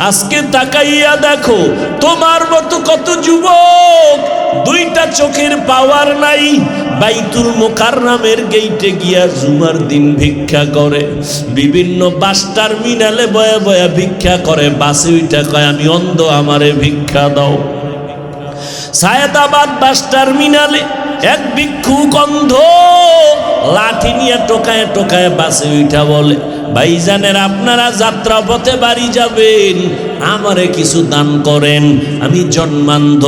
আজকে তাকাইয়া দেখো তোমার মতো কত যুবক দুইটা চোখের পাওয়ার নাই, বাইতুল মুকাররমের গেইটে গিয়া জুমার দিন ভিক্ষা করে, বিভিন্ন বাস টার্মিনালে বয়া বয়া ভিক্ষা করে, বাসে উইটা কয় আমি অন্ধ, আমারে ভিক্ষা দাও। সায়েদাবাদ বাস টার্মিনালে এক ভিক্ষুক অন্ধ লাঠি নিয়ে টোকায় টোকায় বাসে উঠা বলে, ভাইজানের আপনারা যাত্রা পথে বাড়ি যাবেন, আমারে কিছু দান করেন, আমি জন্মান্ধ,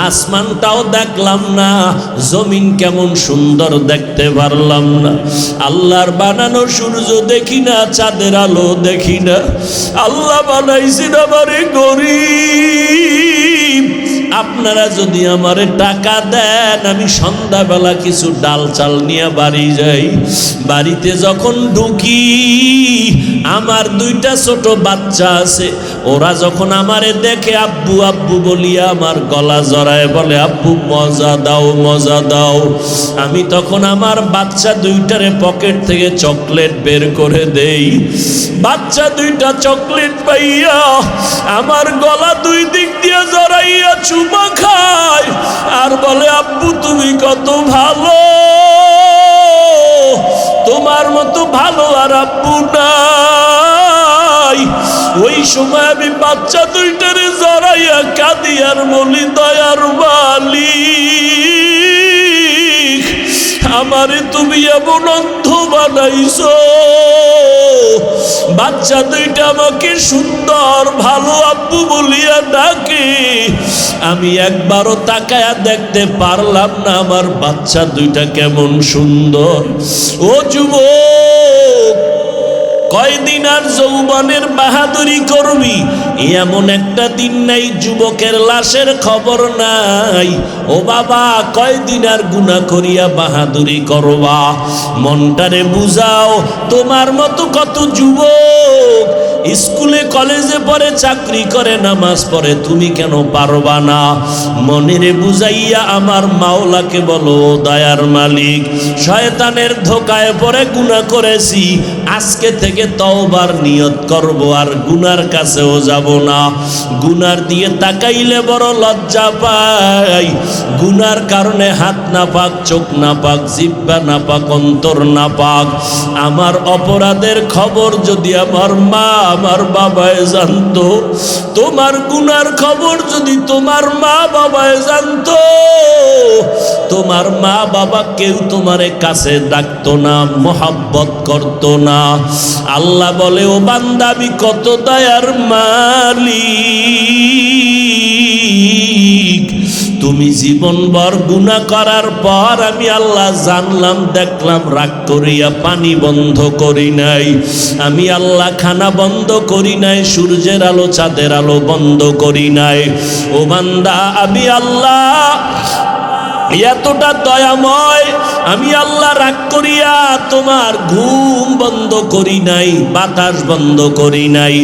আসমানটাও দেখলাম না, জমিন কেমন সুন্দর দেখতে পারলাম না, আল্লাহর বানানো সূর্য দেখি না, চাঁদের আলো দেখি না, আল্লাহ বানাইছেন আমারে গরিব, আপনারা যদি আমারে টাকা দেন আমি সন্ধ্যাবেলা কিছু ডাল চাল নিয়ে বাড়ি যাই। বাড়িতে যখন ঢুকি আমার দুইটা ছোট বাচ্চা আছে, ওরা যখন আমারে দেখে আব্বু আব্বু বলিয়া আমার গলা জড়ায় বলে আব্বু মজা দাও মজা দাও। আমি তখন আমার বাচ্চা দুইটারে পকেট থেকে চকলেট বের করে দেই। বাচ্চা দুইটা চকলেট পাইয়া আমার গলা দুই দিক দিয়ে জড়াইয়া চুমা খায় আর বলে আব্বু তুমি কত ভালো, তোমার মতো ভালো আর আব্বু নাই। ওই সময় আমি বাচ্চা দুইটারে জড়াইয়া কাঁদি আর বলি দয়ার মালিক আমারে তুমি এমন অন্ধ বানাইছো, বাচ্চা দুইটা আমাকে সুন্দর ভালো আব্বু বলিয়া ডাকে, আমি একবারও তাকায়া দেখতে পারলাম না আমার বাচ্চা দুইটা কেমন সুন্দর। ও যুবক, কয়দিন আর যৌবনের বাহাদুরি করবি, এমন একটা দিন নাই যুবকের লাশের খবর নাই। ও বাবা, কয়দিন আর গুনাহ করিয়া বাহাদুরি করবা, মনটারে বুঝাও। তোমার মতো কত যুবক স্কুলে কলেজে পড়ে, চাকরি করে, নামাজ পড়ে, তুমি কেন পারবা না? মনেরে বুঝাইয়া আমার মাওলাকে বলো দয়ার মালিক শয়তানের ধোকায় পড়ে গুনাহ করেছি, আজকে থেকে তওবার নিয়ত করব, আর গুনার কাছেও যাব না। গুনার দিয়ে তাকাইলে বড় লজ্জা পাই, গুনার কারণে হাত না পাক, চোখ না পাক, জিহ্বা না পাক, অন্তর না পাক। আমার অপরাধের খবর যদি আমার মা আমার বাবায় জানতো, তোমার গুনার খবর যদি তোমার মা বাবায় জানতো, তোমার মা বাবা কেউ তোমারে কাছে ডাকতো না, মোহাব্বত করতো না। আল্লাহ বলে ও বান্দা আমি কত দয়ার মালিক, তুমি জীবনভর গুনাহ করার পর আমি আল্লাহ জানলাম দেখলাম রাগ করিয়া পানি বন্ধ করি নাই, আমি আল্লাহ খানা বন্ধ করি নাই, সূর্যের আলো চাঁদের আলো বন্ধ করি নাই। ও বান্দা আমি আল্লাহ এতটা দয়াময়, আমি আল্লাহ রাগ করিয়া তোমার ঘুম বন্ধ করি নাই, বাতাস বন্ধ করি নাই,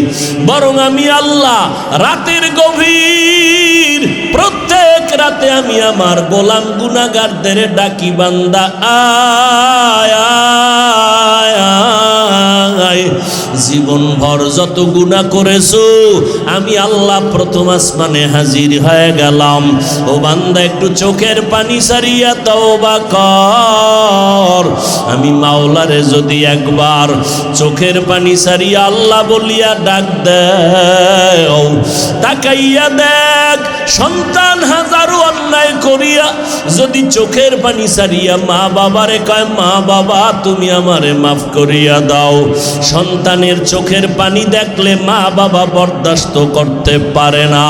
বরং আমি আল্লাহ রাতের গভীর প্রত্যেক রাতে আমি আমার গোলাম গুনাহগারদের ডাকি বান্দা আয় আয় আয়। জীবন ভর যত গুনাহ করেছো আমি আল্লাহ প্রথম আসমানে হাজির হয়ে গেলাম। ও বান্দা একটু চোখের পানি সারিয়া তওবা কর। আমি মাওলারে যদি একবার চোখের পানি সারিয়া আল্লাহ বলিয়া ডাক দেও, তাকাইয়া দেখ সন্তান হাজারো অন্যায় করিয়া যদি চোখের পানি সারিয়া মা বাবারে কয় মা বাবা তুমি আমারে মাফ করিয়া দাও, সন্তানের চোখের পানি দেখলে মা বাবা বরদাস্ত করতে পারে না,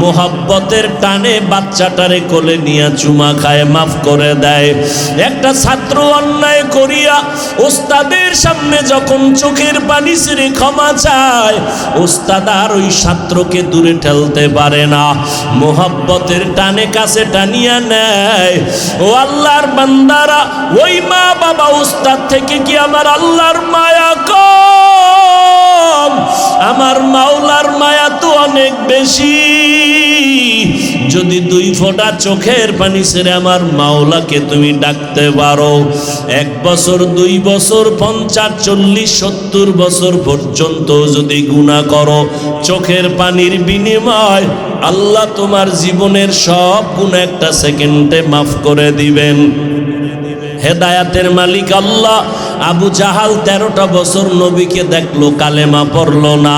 মোহাব্বতের টানে বাচ্চাটারে কোলে নিয়ে চুমা খায়, মাফ করে দেয়। একটা ছাত্র অন্যায় করিয়া ওস্তাদের সামনে যখন চোখের পানি ছেড়ে ক্ষমা চায়, ওস্তাদ আর ওই ছাত্রকে দূরে ঠেলতে পারে না, মোহাব্বতের টানে কাছে টানিয়া নেয়। ও আল্লাহর বান্দারা, ওই মা বাবা ওস্তাদ থেকে কি আমার আল্লাহর মায়া কম? আমার মাওলার মায়া তো অনেক বেশি। যদি 2 ফোঁটা চোখের পানি ছেড়ে আমার মাওলাকে তুমি ডাকতে পারো, 1 বছর 2 বছর 50 40 70 বছর পর্যন্ত যদি গুনাহ করো, চোখের পানির বিনিময় আল্লাহ তোমার জীবনের সব গুনাহ একটা সেকেন্ডে মাফ করে দিবেন। হেদায়াতের মালিক আল্লাহ। আবু জাহাল 13টা বছর নবীকে দেখলো, কালেমা পড়লো না।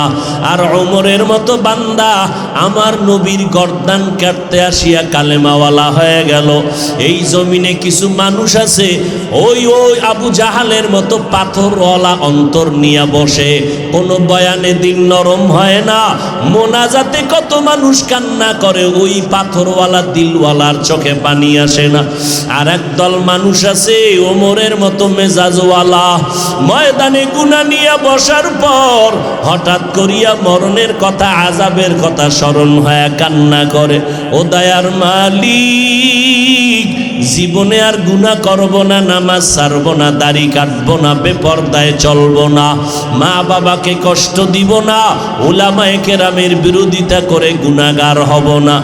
আর ওমরের মতো বান্দা আমার নবীর গর্দান কাটতে আসিয়া কালেমাওয়ালা হয়ে গেল। এই জমিনে কিছু মানুষ আছে ওই আবু জাহালের মতো পাথরওয়ালা অন্তর নিয়ে বসে, কোনো বয়ানে দিল নরম হয় না, মোনাজাতে কত মানুষ কান্না করে, ওই পাথরওয়ালা দিলওয়ালার চোখে পানি আসে না। আর একদল মানুষ আছে ওমরের মতো মেজাজওয়ালা, ময়দানে গুনাহ নিয়ে বসার পর হঠাৎ করিয়া মরণের কথা, আযাবের কথা স্মরণ হয়ে কান্না করে। ও দয়ার মালিক, জীবনে আর গুনাহ করব না, নামাজ ছাড়ব না, দাড়ি কাটবো না, বেপরদায় চলবো না, মা বাবাকে কষ্ট দিব না, উলামায়ে কেরামের বিরোধিতা করে গুনাহগার হব না।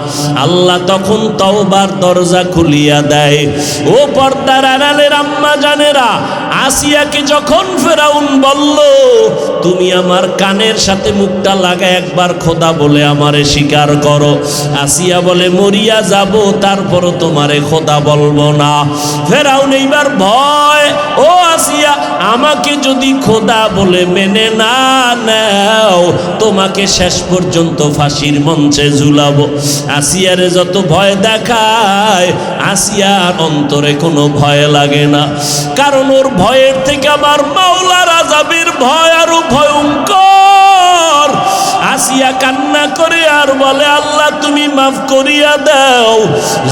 আল্লাহ তখন তওবার দরজা খুলিয়া দেয়। ও পর্দার আড়ালের আম্মা জানেরা, আসিয়াকে যখন ফেরাউন বলল তুমি আমার কানের সাথে মুখটা লাগায় একবার খোদা বলে আমারে স্বীকার করো, আসিয়া বলে মরিয়া যাব তারপরও তোমারে খোদা বলবো না। ফেরাউন এইবার ভয়, ও আসিয়া আমাকে যদি খোদা বলে মেনে না নাও, তোমাকে শেষ পর্যন্ত ফাঁসির মঞ্চে ঝুলাবো। আসিয়ারে যত ভয় দেখায়, আসিয়ার অন্তরে কোনো ভয় লাগে না, কারণ ওর ভয়ের থেকে আমার মাওলার আযাবের ভয় আরো ভয়ঙ্কর। আসিয়া কান্না করে আর বলে আল্লাহ তুমি মাফ করিয়া দাও।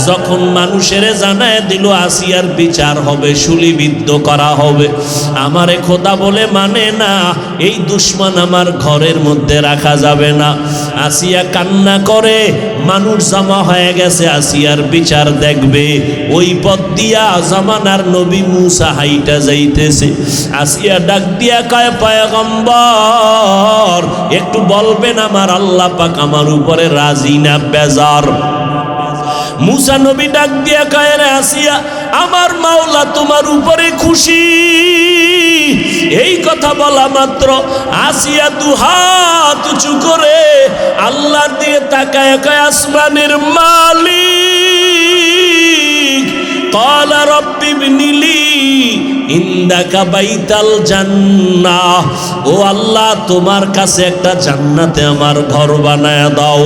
যখন মানুষের জানায় দিল আসিয়ার বিচার হবে, শুলিবিদ্ধ করা হবে, আমারে খোদা বলে মানে না, এই দুশমন আমার ঘরের মধ্যে রাখা যাবে না। আসিয়া কান্না করে, মানুষ জমা হয়ে গেছে আসিয়ার বিচার দেখবে। ওই পথ দিয়া জামানার নবী মুসা হাইটা যাইতেছে। আসিয়া ডাক দিয়া কয় পয়গম্বর একটু বলবেন আমার আল্লাহ পাক আমার উপরে রাজি না বেজার? মুসা নবী ডাক দিয়া কয় রে আসিয়া, আমার মাওলা তোমার উপরে খুশি। এই কথা বলা মাত্র আসিয়া 2 হাত উঁচু করে আল্লাহর দিকে তাকায় কয় আসমানের মালিক, ক্বালা রাব্বি ইবনিলি ইনদাকা বাইতাল জান্নাহ, ও আল্লাহ তোমার কাছে একটা জান্নাতে আমার ঘর বানায় দাও।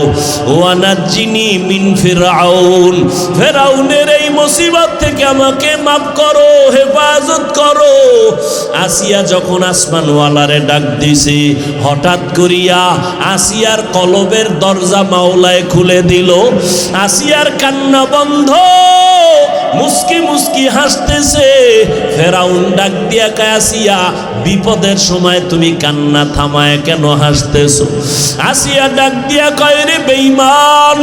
ওয়া নাজ্জিনি মিন ফিরআউন, ফিরআউনের এই মুসিবত থেকে আমাকে মাফ করো, হেফাজত করো। আসিয়া যখন আসমানওয়ালারে ডাক দিছে, হঠাৎ করিয়া আসিয়ার কলবের দরজা মাওলায় খুলে দিল। আসিয়ার কান্না বন্ধ, মুস্কি মুস্কি হাসতেছে। ফেরাউন ডাক দিয়া কয় আসিয়া বিপদের সময় তুমি কান্না থামায় কেন হাসতেছো? আসিয়া ডাক দিয়া কয় রে বেঈমান,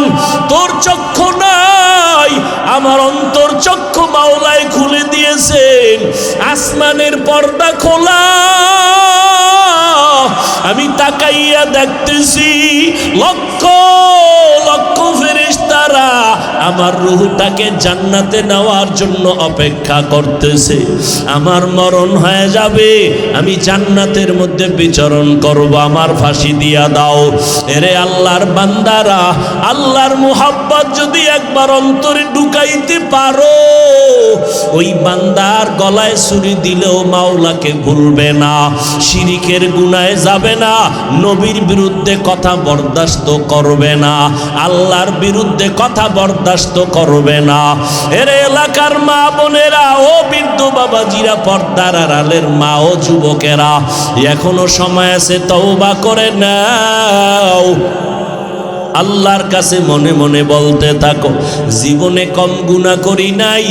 তোর চক্ষু নাই, আমার অন্তর চক্ষু মাওলায় খুলে দিয়েছেন। আসমানের পর্দা খোলা, আমি তাকাইয়া দেখতেছি লক্ষ লক্ষ ফেরেশতারা আমার রূহটাকে জান্নাতে নেওয়ার জন্য অপেক্ষা করতেছে। আমার মরণ হয়ে যাবে, আমি জান্নাতের মধ্যে বিচরণ করব, আমার ফাঁসি দিয়া দাও। এরে আল্লাহর বান্দারা, আল্লাহর মুহাব্বত যদি একবার অন্তরে ঢুকাইতে পারো, ওই বান্দার গলায় ছুরি দিলেও মাওলাকে ভুলবে না, শিরিকের গুনাহে যাবে না, নবীর বিরুদ্ধে কথা বরদাস্ত করবে না, আল্লাহর বিরুদ্ধে কথা বরদাস্ত করবে না। এরে এলাকার মা বোনেরা, ও বৃদ্ধ বাবাজিরা, পর্দার আড়ালের মা ও যুবকেরা, এখনো সময় আছে, তওবা করে নাও। আল্লাহর কাছে মনে মনে বলতে থাকো, জীবনে কম গুনাহ করি নাই,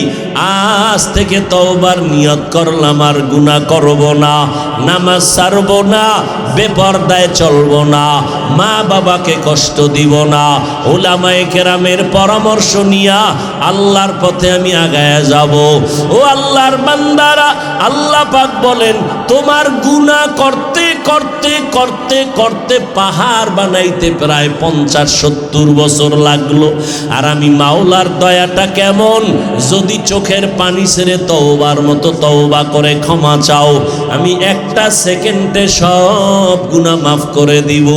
আজ থেকে তওবার নিয়ত করলাম আর গুনাহ করব না, নামাজ ছাড়ব না, বেপরদায় চলব না, মা বাবাকে কষ্ট দিব না, উলামায়ে কেরামের পরামর্শ নিয়া আল্লাহর পথে আমি আগায়া যাব। ও আল্লাহর বান্দারা, আল্লাহ পাক বলেন তোমার গুনাহ করতে করতে করতে করতে করতে পাহাড় বানাইতে প্রায় 50-70 বছর লাগলো। আর আমি মাওলার দয়াটা কেমন, যদি চোখের পানি ছেড়ে তওবার মতো তওবা করে ক্ষমা চাও, আমি একটা সেকেন্ডে সব গুনাহ মাফ করে দিব।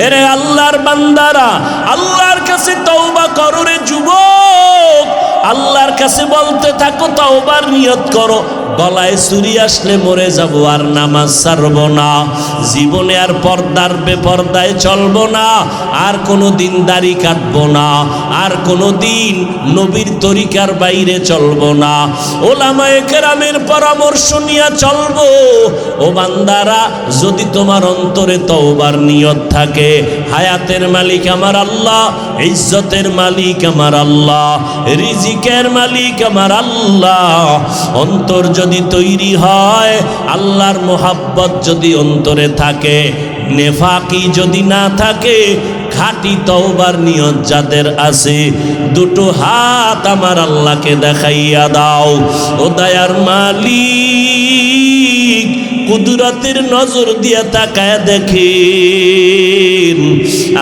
এরে আল্লাহর বান্দারা, আল্লাহর কাছে তওবা করো রে যুবক, আল্লাহর কাছে বলতে থাকো, তওবার নিয়ত করো। গলায় ছুরি আসলে মরে যাব, আর নামাজ ছাড়ব না, জীবনে আর পর্দার বেপর্দায় চলবো না, আর কোনো দিন দাড়ি কাটবো না, আর কোনো দিন নবীর তরিকার বাইরে চলবো না, ওলামায়ে কেরামের পরামর্শ নিয়ে চলবো। ও বান্দারা, যদি তোমার অন্তরে তওবার নিয়ত থাকে, হায়াতের মালিক আমার আল্লাহ, ইজ্জতের মালিক আমার আল্লাহ, রিজিকের মালিক আমার আল্লাহ, অন্তর যদি তৈরি হয়, আল্লাহর মোহাব্বত যদি অন্তরে থাকে, নেফাকি যদি না থাকে, খাঁটি তওবার নিয়ত যাদের আছে, দুটো হাত আমার আল্লাহকে দেখাইয়া দাও। ও দয়ার মালিক, কুদরতের নজর দিয়া তাকায় দেখেন,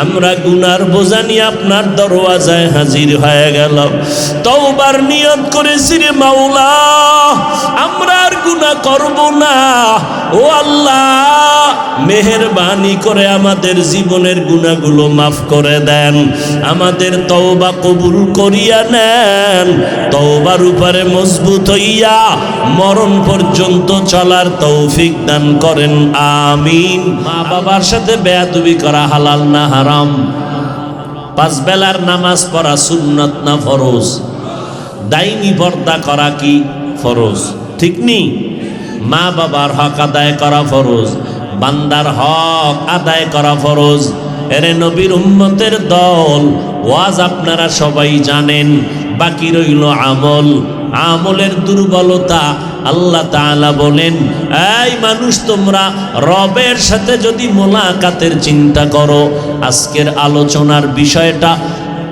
আমরা গুনার বোঝা নিয়ে আপনার দরওয়াজায় হাজির হয়ে গেলাম। তওবার নিয়ত করেছি রে মাওলা, আমরা আর গুনাহ করব না। ও আল্লাহ, মেহেরবানি করে আমাদের জীবনের গুনাহগুলো মাফ করে দেন, আমাদের তওবা কবুল করিয়া নেন, তওবার উপরে মজবুত হইয়া মরণ পর্যন্ত চলার তৌফিক দান করেন, আমিন। মা বাবার সাথে বেয়াদবি করা হালাল না হারাম? 5 বেলার নামাজ পড়া সুন্নাত না ফরজ? দাইনি পর্দা করা কি ফরজ? ঠিক নি? মা বাবার হক আদায় করা ফরজ, বান্দার হক আদায় করা ফরজ। এরে নবীর উম্মতের দল, ওয়াজ আপনারা সবাই জানেন, বাকি রইল আমল। আমলের দুর্বলতা। আল্লাহ তাআলা বলেন, এই মানুষ, তোমরা রবের সাথে যদি মোলাকাতের চিন্তা করো, আজকের আলোচনার বিষয়টা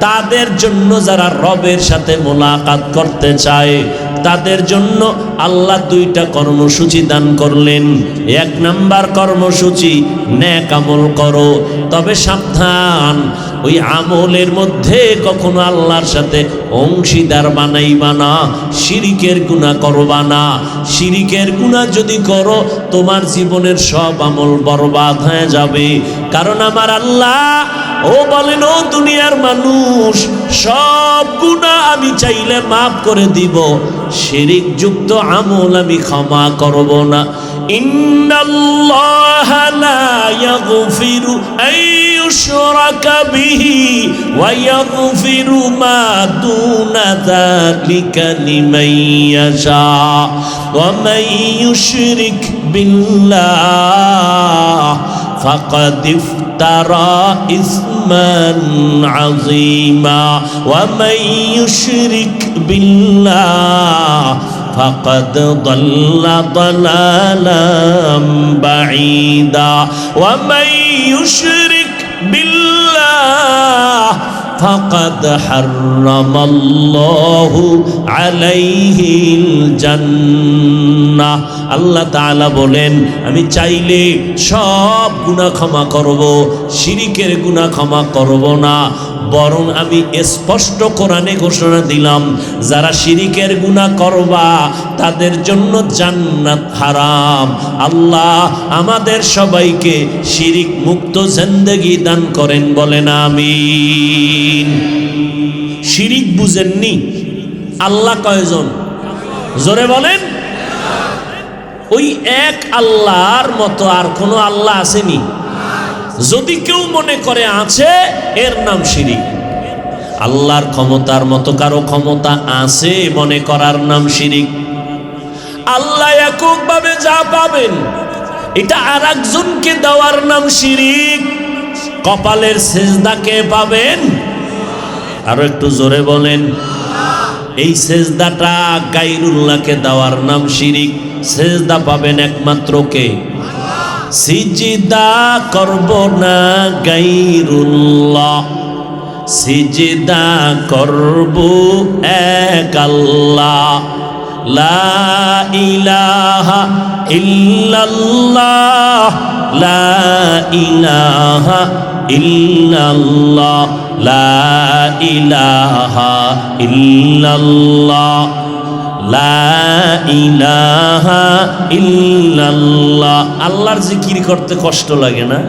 তাদের জন্য যারা রবের সাথে মোলাকাত করতে চায়, তাদের জন্য আল্লাহ 2টা কর্মসূচি দান করলেন। 1 নাম্বার কর্মসূচি, নেক আমল করো, তবে সাবধান, ওই আমলের মধ্যে কখনো আল্লাহর সাথে অংশীদার বানাইবা না, শিরিকের গুনাহ করবা না। শিরিকের গুনাহ যদি করো, তোমার জীবনের সব আমল বরবাদ হয়ে যাবে। কারণ আমার আল্লাহ ও বলেন, ও দুনিয়ার মানুষ, সব গুনাহ আমি চাইলে মাফ করে দিব, শিরিক যুক্ত আমল আমি ক্ষমা করব না। ইন্নাল্লাহা লা ইয়াগফিরু আইয়ুশরাকা বিহি ওয়া ইয়াগফিরু মা দুনা যালিকা লিমান ইয়াশা ওয়া মান ইউশরিক বিল্লাহ ফাকাদ ইফতারা ইসমান আযীমা ওয়া মান ইউশরিক বিল্লাহ ফাকাদ দাল্লা দালালাম বাঈদা ওয়া মান ইউশরিক বিল্লাহ ফাকাদ হারামাল্লাহু আলাইহিল জান্নাহ। আল্লাহ তাআলা বলেন, আমি চাইলে সব গুনাহ ক্ষমা করব, শিরিকের গুনাহ ক্ষমা করব না, বরং আমি স্পষ্ট কোরআনে ঘোষণা দিলাম, যারা শিরিকের গুনাহ করবা তাদের জন্য জান্নাত হারাম। আল্লাহ আমাদের সবাইকে শিরিক মুক্ত জিন্দেগি দান করেন, বলেন আমিন। শিরিক বুঝেননি? আল্লাহ কয়জন? জোরে বলেন। ওই এক আল্লাহর মতো আর কোনো আল্লাহ আসেনি? যদি কেউ মনে করে আছে, এর নাম শিরিক। আল্লাহর ক্ষমতার মতো কারো ক্ষমতা আছে মনে করার নাম শিরিক। আল্লাহ এককভাবে যা পাবেন, এটা আরেকজনকে দেওয়ার নাম শিরিক। কপালের সেজদাকে পাবেন, আরো একটু জোরে বলেন। এই সেজদাটা গায়রুল্লাহকে দেওয়ার নাম শিরিক। সেজদা পাবেন একমাত্র কে? সিজদা করব না গায়রুল্লাহ, সিজদা করব এক আল্লাহ। লা ইলাহা ইল্লাল্লাহ, লা ইলাহা ইল্লাল্লাহ, লা ইলাহা ইল্লাল্লাহ, লা ইলাহা ইল্লাল্লাহ। আল্লাহর জিকির করতে কষ্ট লাগে না?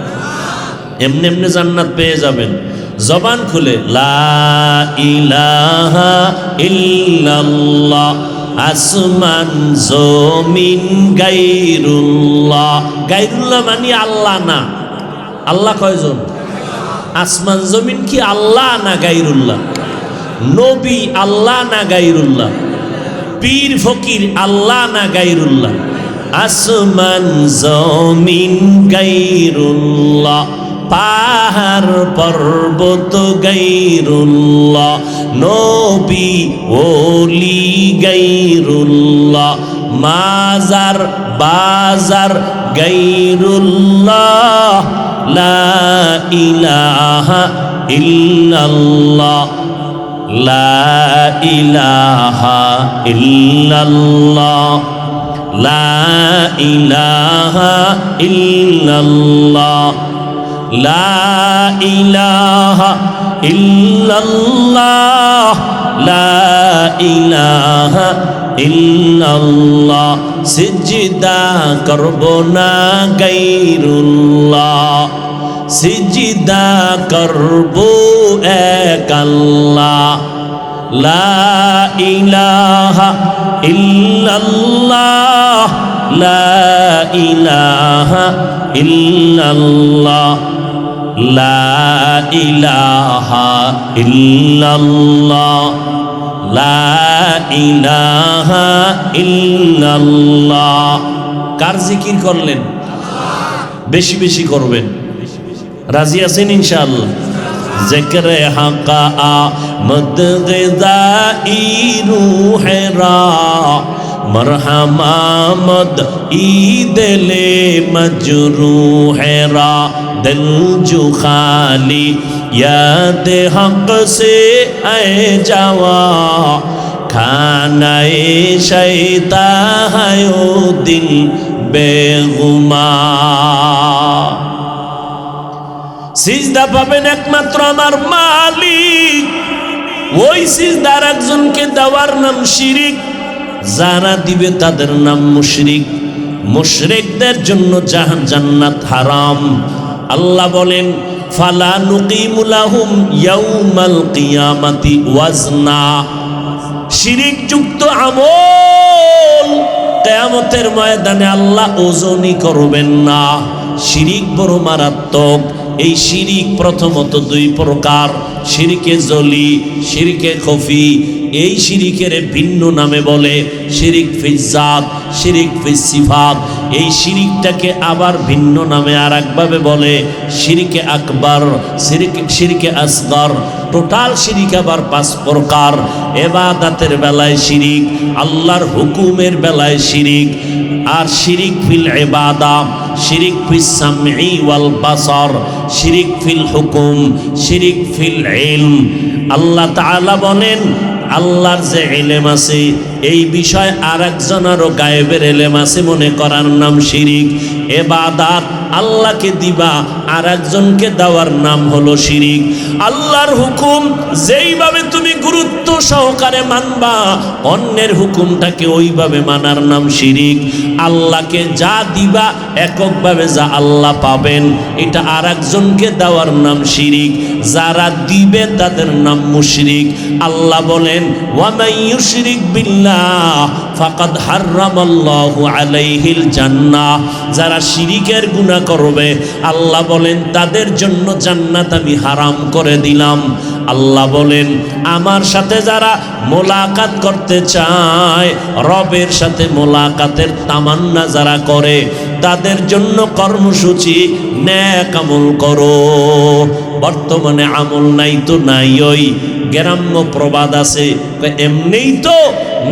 এমনি এমনি জান্নাত পেয়ে যাবেন। জবান খুলে লা ইলাহা ইল্লাল্লাহ, আসমান জমিন গায়রুল্লাহ। গায়রুল্লাহ মানে আল্লাহ না। আল্লাহ কয়জন? আসমান জমিন কি আল্লাহ না গায়রুল্লাহ? নবী আল্লাহ না গায়রুল্লাহ? পীর ফকির আল্লাহ না গায়রুল্লাহ? আসমান জমিন গায়রুল্লাহ, পাহাড় পর্বত গায়রুল্লাহ, নবী ওলি গায়রুল্লাহ, মাজার বাজার গায়রুল্লাহ, লা ইলাহা ইল্লাল্লাহ, লা ইলাহা ইল্লাল্লাহ, লা ইলাহা ইল্লাল্লাহ, লা ইলাহা ইল্লাল্লাহ, লা ইলাহা ইল্লাল্লাহ। সিজদা করব না গায়রুল্লাহ, সিজদা করব এক আল্লাহ, লা ইলাহা ইল্লাল্লাহ, লা ইলাহা ইল্লাল্লাহ, লা ইলাহা ইল্লাল্লাহ, লা ইলাহা ইল্লাল্লাহ। কার জিকির করলেন? বেশি বেশি করবেন। রাজি আছেন ইনশাআল্লাহ? জিকরে হাকা আমদ গিজাই রূহেরা, মরহমামদ ঈদলে মজরূহেরা, दिल जो खाली याद हक से ऐ जावा, खानाए शैता है ओ दिल बेगुमा। সিজদা পাবেন একমাত্র আমার মালিক। ওই সিজদার একজনকে দেওয়ার নাম শিরিক, যারা দিবে তাদের নাম মুশরিক। মুশরিকদের জন্য জান্নাত হারাম। আল্লাহ বলেন ফালা নুকিমু লাহুম ইয়াউমাল কিয়ামাতি ওয়াজনা। শিরিক যুক্ত আমল কিয়ামতের ময়দানে আল্লাহ ওজনই করবেন না। শিরিক বড় মারাত্মক। এই শিরিক প্রথমত দুই প্রকার, শিরকে জলি, শিরকে খফি। এই শিরিকের ভিন্ন নামে বলে শিরিক ফিজ্জাত, শিরিক ফিসিফাত। এই শিরিকটাকে আবার ভিন্ন নামে আর একভাবে বলে শিরকে আকবর, শিরকে আসগর। টোটাল শিরিক আবার পাঁচ প্রকার। ইবাদতের বেলায় শিরিক, আল্লাহর হুকুমের বেলায় শিরিক, আর শিরিক ফিল ইবাদা, শিরিক ফিস সামঈ ওয়াল বাসার, শিরিক ফিল হুকুম, শিরিক ফিল ইলম। আল্লাহ তাআলা বলেন আল্লাহর যে ইলম আছে এই বিষয় আর একজনেরও গায়েবের ইলম আছে মনে করার নাম শিরিক। ইবাদত আল্লাহকে দিবা আর একজনকে দেওয়ার নাম হলো শিরিক। আল্লাহর হুকুম যেইভাবে তুমি গুরুত্ব সহকারে মানবা, অন্যের হুকুমটাকে ওইভাবে মানার নাম শিরিক। আল্লাহকে যা দিবা এককভাবে যা আল্লাহ পাবেন, এটা আর একজনকে দেওয়ার নাম শিরিক। যারা দিবে তাদের নাম মুশরিক। আল্লাহ বলেন ওয়া মান ইউশরিক বিল্লাহ ফাকাদ হারামাল্লাহু আলাইহিল জান্নাহ। যারা শিরিকের গুনাহ করবে আল্লাহ বলেন তাদের জন্য জান্নাত আমি হারাম করে দিলাম। আল্লাহ বলেন আমার সাথে যারা মোলাকাত করতে চায়, রবের সাথে মোলাকাতের তামান্না যারা করে, তাদের জন্য কর্মসূচি নেক আমল করো। বর্তমানে আমল নাই তো নাই। ওই গ্রাম্য প্রবাদ আছে, এমনিই তো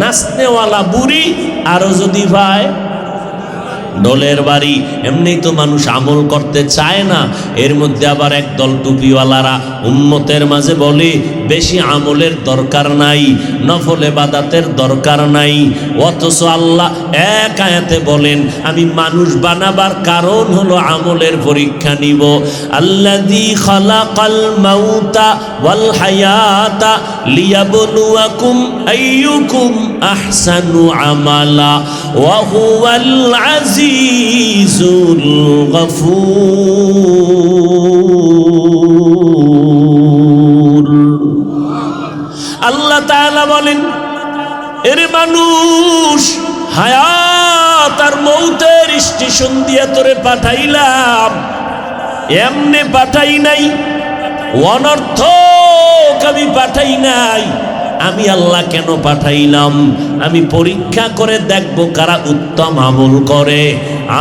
নাচনেওয়ালা বুড়ি আরো যদি ভাই ডোলের বাড়ি। এমনি তো মানুষ আমল করতে চায় না। এর মধ্যে আবার একদল টুপিওয়ালারা উম্মতের মাঝে বলে বেশি আমলের দরকার নাই, নফল ইবাদতের দরকার নাই। অথচ আল্লাহ এক আয়াতে বলেন আমি মানুষ বানাবার কারণ হলো আমলের পরীক্ষা নিব। আল্লাযী খালাকাল মাউতা ওয়াল হায়াতা লিয়াবলুয়াকুম আইয়ুকুম আহসানু আমালা ওয়া হুয়াল আজিজুল গফুর। আল্লাহ তাআলা বলেন এরে মানুষ, হায়াত আর মৌতের স্টেশন দিয়ে তোরে পাঠাইলাম, এমনে পাঠাই নাই, অনর্থক আমি পাঠাই নাই। আমি আল্লাহ কেন পাঠাইলাম? আমি পরীক্ষা করে দেখব কারা উত্তম আমল করে।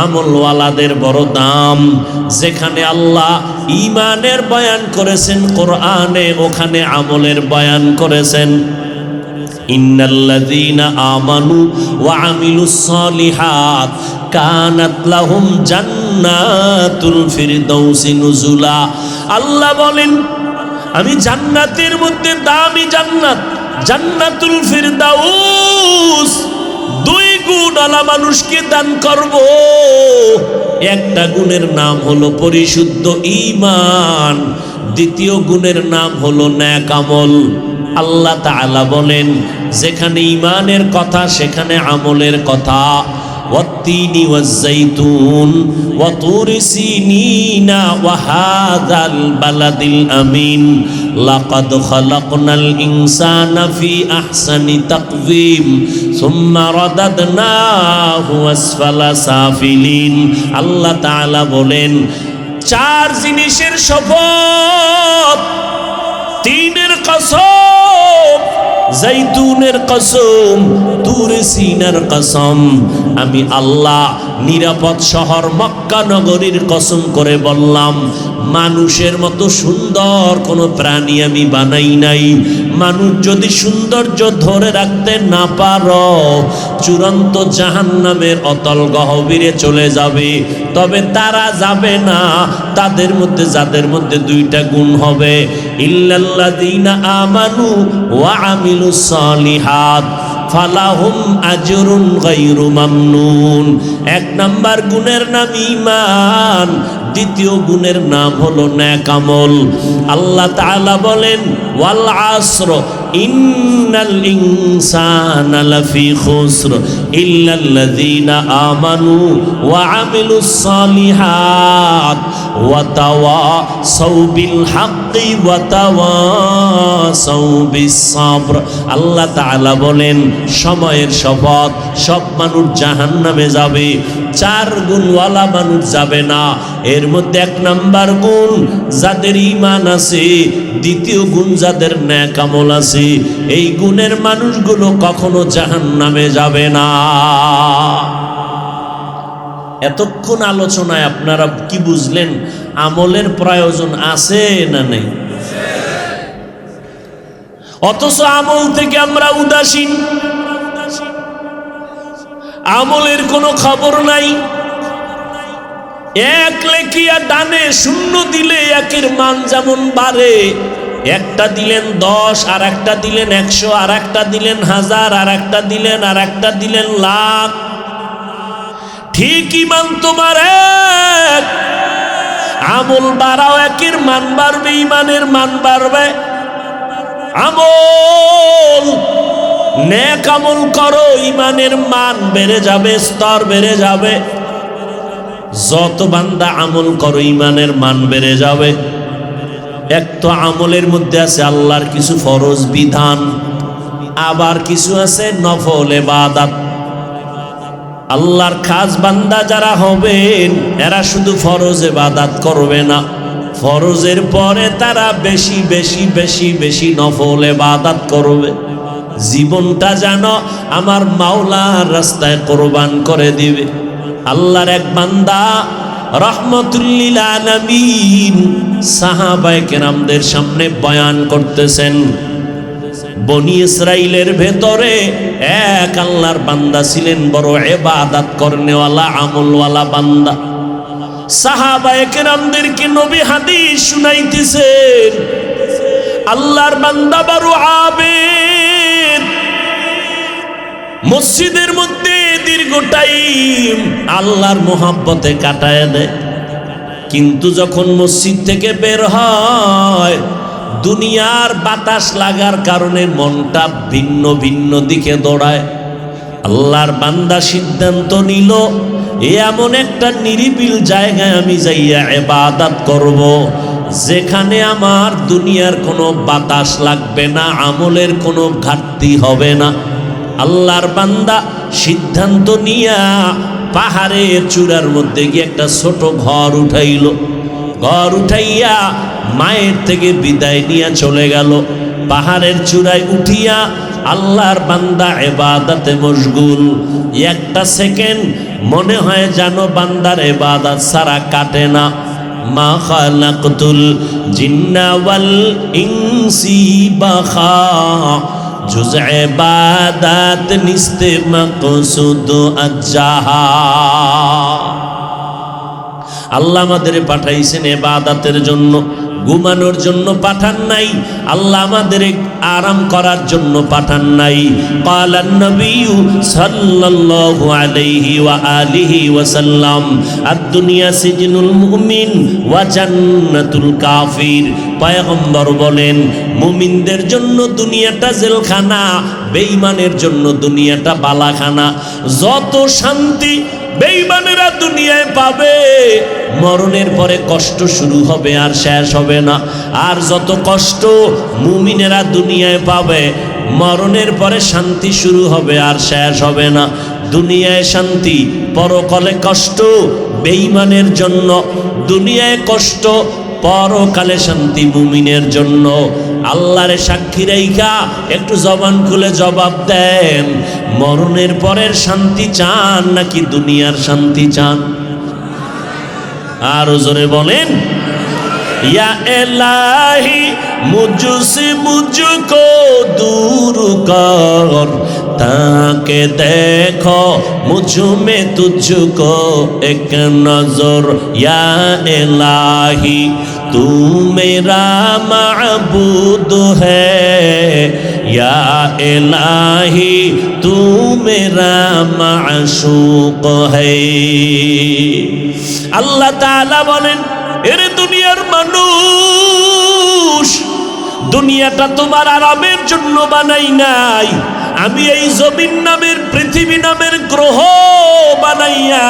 আমলওয়ালাদের বড় দাম। যেখানে আল্লাহ ঈমানের বয়ান করেছেন কোরআনে, ওখানে আমলের বয়ান করেছেন। ইন্নাল্লাযীনা আমানু ওয়া আমিলুস সালিহাত কানাত লাহুম জান্নাতুল ফিরদাউসি নুজুলা। আল্লাহ বলেন আমি জান্নাতের মধ্যে দামি জান্নাত, জান্নাতুল ফিরদাউস, 2 গুণওয়ালা মানুষকে দান করব। একটা গুণের নাম হলো পরিশুদ্ধ ঈমান, দ্বিতীয় গুণের নাম হলো নেক আমল। আল্লাহ তাআলা বলেন যেখানে ঈমানের কথা সেখানে আমলের কথা। ওয়াত্তিনি ওয়াজ্জাইতুন ওয়া তুরি সিনিনা ওয়া হাযাল বালাদিল আমিন লাকাদ খালাকনাল ইনসানা ফি আহসানি তাকওয়িম সুম্মা রাদাদনাহু আসফালা সাফিলিন। আল্লাহ তাআলা বলেন 4 জিনিসের শপথ, 3-এর কসম, জাইতুনের কসম, তুরে সিনার কসম। আমি আল্লাহ নিরাপদ শহর মক্কা নগরীর কসম করে বললাম, মানুষের মতো সুন্দর কোনো প্রাণী আমি বানাই নাই। মানুষ যদি সৌন্দর্য ধরে রাখতে না পারো, চূড়ান্ত জাহান্নামের অতল গহ্বরে চলে যাবে। তবে তারা যাবে না তাদের মধ্যে যাদের মধ্যে 2টা গুণ হবে, ইল্লাল্লাযীনা আমানু ওয়া আমিলুস সালিহাত ফালাহুম আজরুন গায়রু মামনুন। 1 নাম্বার গুণের নাম ঈমান, দ্বিতীয় গুণের নাম হলো নেক আমল। আল্লাহ তাআলা বলেন ওয়াল আসর ইন্নাল ইনসানা লাফি খুসর ইল্লাল্লাযীনা আমানু ওয়া আমিলুস সালিহাত ওয়া তাওয়াসাউ বিল হাক্কি ওয়া তাওয়াসাউ বিস সাবর। আল্লাহ তাআলা বলেন সময়ের শপথ, সব মানুষ জাহান্নামে যাবে, 4 গুণওয়ালা মানুষ যাবে না। এর মধ্যে 1 নাম্বার গুণ যাদের ঈমান আছে, দ্বিতীয় গুণ যাদের নেক আমল আছে। এই গুণের মানুষগুলো কখনো জাহান্নামে যাবে না। এতক্ষণ আলোচনায় আপনারা কি বুঝলেন? আমলের প্রয়োজন আছে না নেই? অথচ আমল থেকে আমরা উদাসীন, আমলের কোনো খবর নাই। 1 লেখিয়া ডানে 0 দিলে 1-এর মান যেমন বাড়ে, একটা দিলেন 10, আর একটা দিলেন 100, আর একটা দিলেন 1000, আর একটা দিলেন, আর একটা দিলেন লাখ। ঠিক ঈমান তোমার এক, আমল বাড়াও 1-এর মান বাড়বে, ঈমানের মান বাড়বে। আমল নেক আমল করো, ঈমানের মান বেড়ে যাবে, স্তর বেড়ে যাবে। যত বান্দা আমল করো ঈমানের মান বেড়ে যাবে। এক তো আমলের মধ্যে আছে আল্লাহর কিছু ফরজ বিধান, আবার কিছু আছে নফল ইবাদত। আল্লাহর খাস বান্দা যারা হবেন এরা শুধু ফরজ ইবাদত করবে না, ফরজের পরে তারা বেশি বেশি বেশি বেশি নফল ইবাদত করবে। জীবনটা যেন আমার মাওলার রাস্তায় কোরবান করে দিবে। আল্লাহর এক বান্দা রাহমাতুল লিল আলামিন সাহাবায়ে কেরামদের সামনে বয়ান করতেছেন, বনি ইসরাইলের ভেতরে এক আল্লাহর বান্দা ছিলেন, বড় ইবাদত করনেওয়ালা আমলওয়ালা বান্দা। সাহাবায়ে কেরামদেরকে নবী হাদিস শুনাইতেছেন, আল্লাহর বান্দা বড় আবেদ, মসজিদের মধ্যে দীর্ঘ টাইম আল্লাহর মোহাব্বতে কাটায় দেয়, কিন্তু যখন মসজিদ থেকে বের হয় দুনিয়ার বাতাস লাগার কারণে মনটা ভিন্ন ভিন্ন দিকে দৌড়ায়। আল্লাহর বান্দা সিদ্ধান্ত নিল এমন একটা নিরিবিল জায়গায় আমি যাইয়া ইবাদত করব, যেখানে আমার দুনিয়ার কোনো বাতাস লাগবে না, আমলের কোনো ঘাটতি হবে না। আল্লাহর বান্দা সিদ্ধান্ত নিয়া পাহাড়ের চূড়ার মধ্যে গিয়ে একটা ছোট ঘর উঠাইল। ঘর উঠাইয়া মায়ের থেকে বিদায় নিয়ে চলে গেল। পাহাড়ের চূড়ায় উঠিয়া আল্লাহর বান্দা ইবাদতে মশগুল। একটা সেকেন্ড মনে হয় যেন বান্দার ইবাদত ছাড়া কাটে না। মা খালাকতুল জিন্না ওয়াল ইনসি বাখা জুজ ইবাদত নিস্তে মাকসুদ আজ্জাহা। আল্লাহ আমাদের পাঠাইছেন ইবাদতের জন্য, ঘুমানোর জন্য পাঠান নাই। আল্লাহ আমাদের আরাম করার জন্য পাঠান নাই। ক্বালান নবী সাল্লাল্লাহু আলাইহি ওয়া আলিহি ওয়াসাল্লাম আদ-দুনিয়া সিজনুল মুমিন ওয়া জান্নাতুল কাফির। পয়গম্বর বলেন মুমিনদের জন্য দুনিয়াটা জেলখানা, বেঈমানের জন্য দুনিয়াটা বালাখানা। যত শান্তি বেঈমানেরা দুনিয়ায় পাবে, মরণের পরে কষ্ট শুরু হবে আর শেষ হবে না। আর যত কষ্ট মুমিনেরা দুনিয়ায় পাবে, মরণের পরে শান্তি শুরু হবে আর শেষ হবে না। দুনিয়ায় শান্তি, পরকালে কষ্ট বেঈমানের জন্য। দুনিয়ায় কষ্ট, পরকালে শান্তি মুমিনের জন্য। আল্লাহরে সাক্ষী রাইখা একটু জবান খুলে জবাব দেন, মরণের পরের শান্তি চান নাকি দুনিয়ার শান্তি চান? আর জোরে বলেন, ইয়া ইলাহি মুঝসে মুঝকো দূর কর, তাকে দেখো মুঝ মে তুঝকো এক নজর। ইয়া ইলাহি तू मेरा माबूद है, या इलाही तू मेरा माशूक है। আল্লাহ তাআলা বলেন, এরে দুনিয়ার মানুষ, দুনিয়াটা তোমার আরামের জন্য বানাই নাই। আমি এই জমিন নামের, পৃথিবী নামের গ্রহ বানাইয়া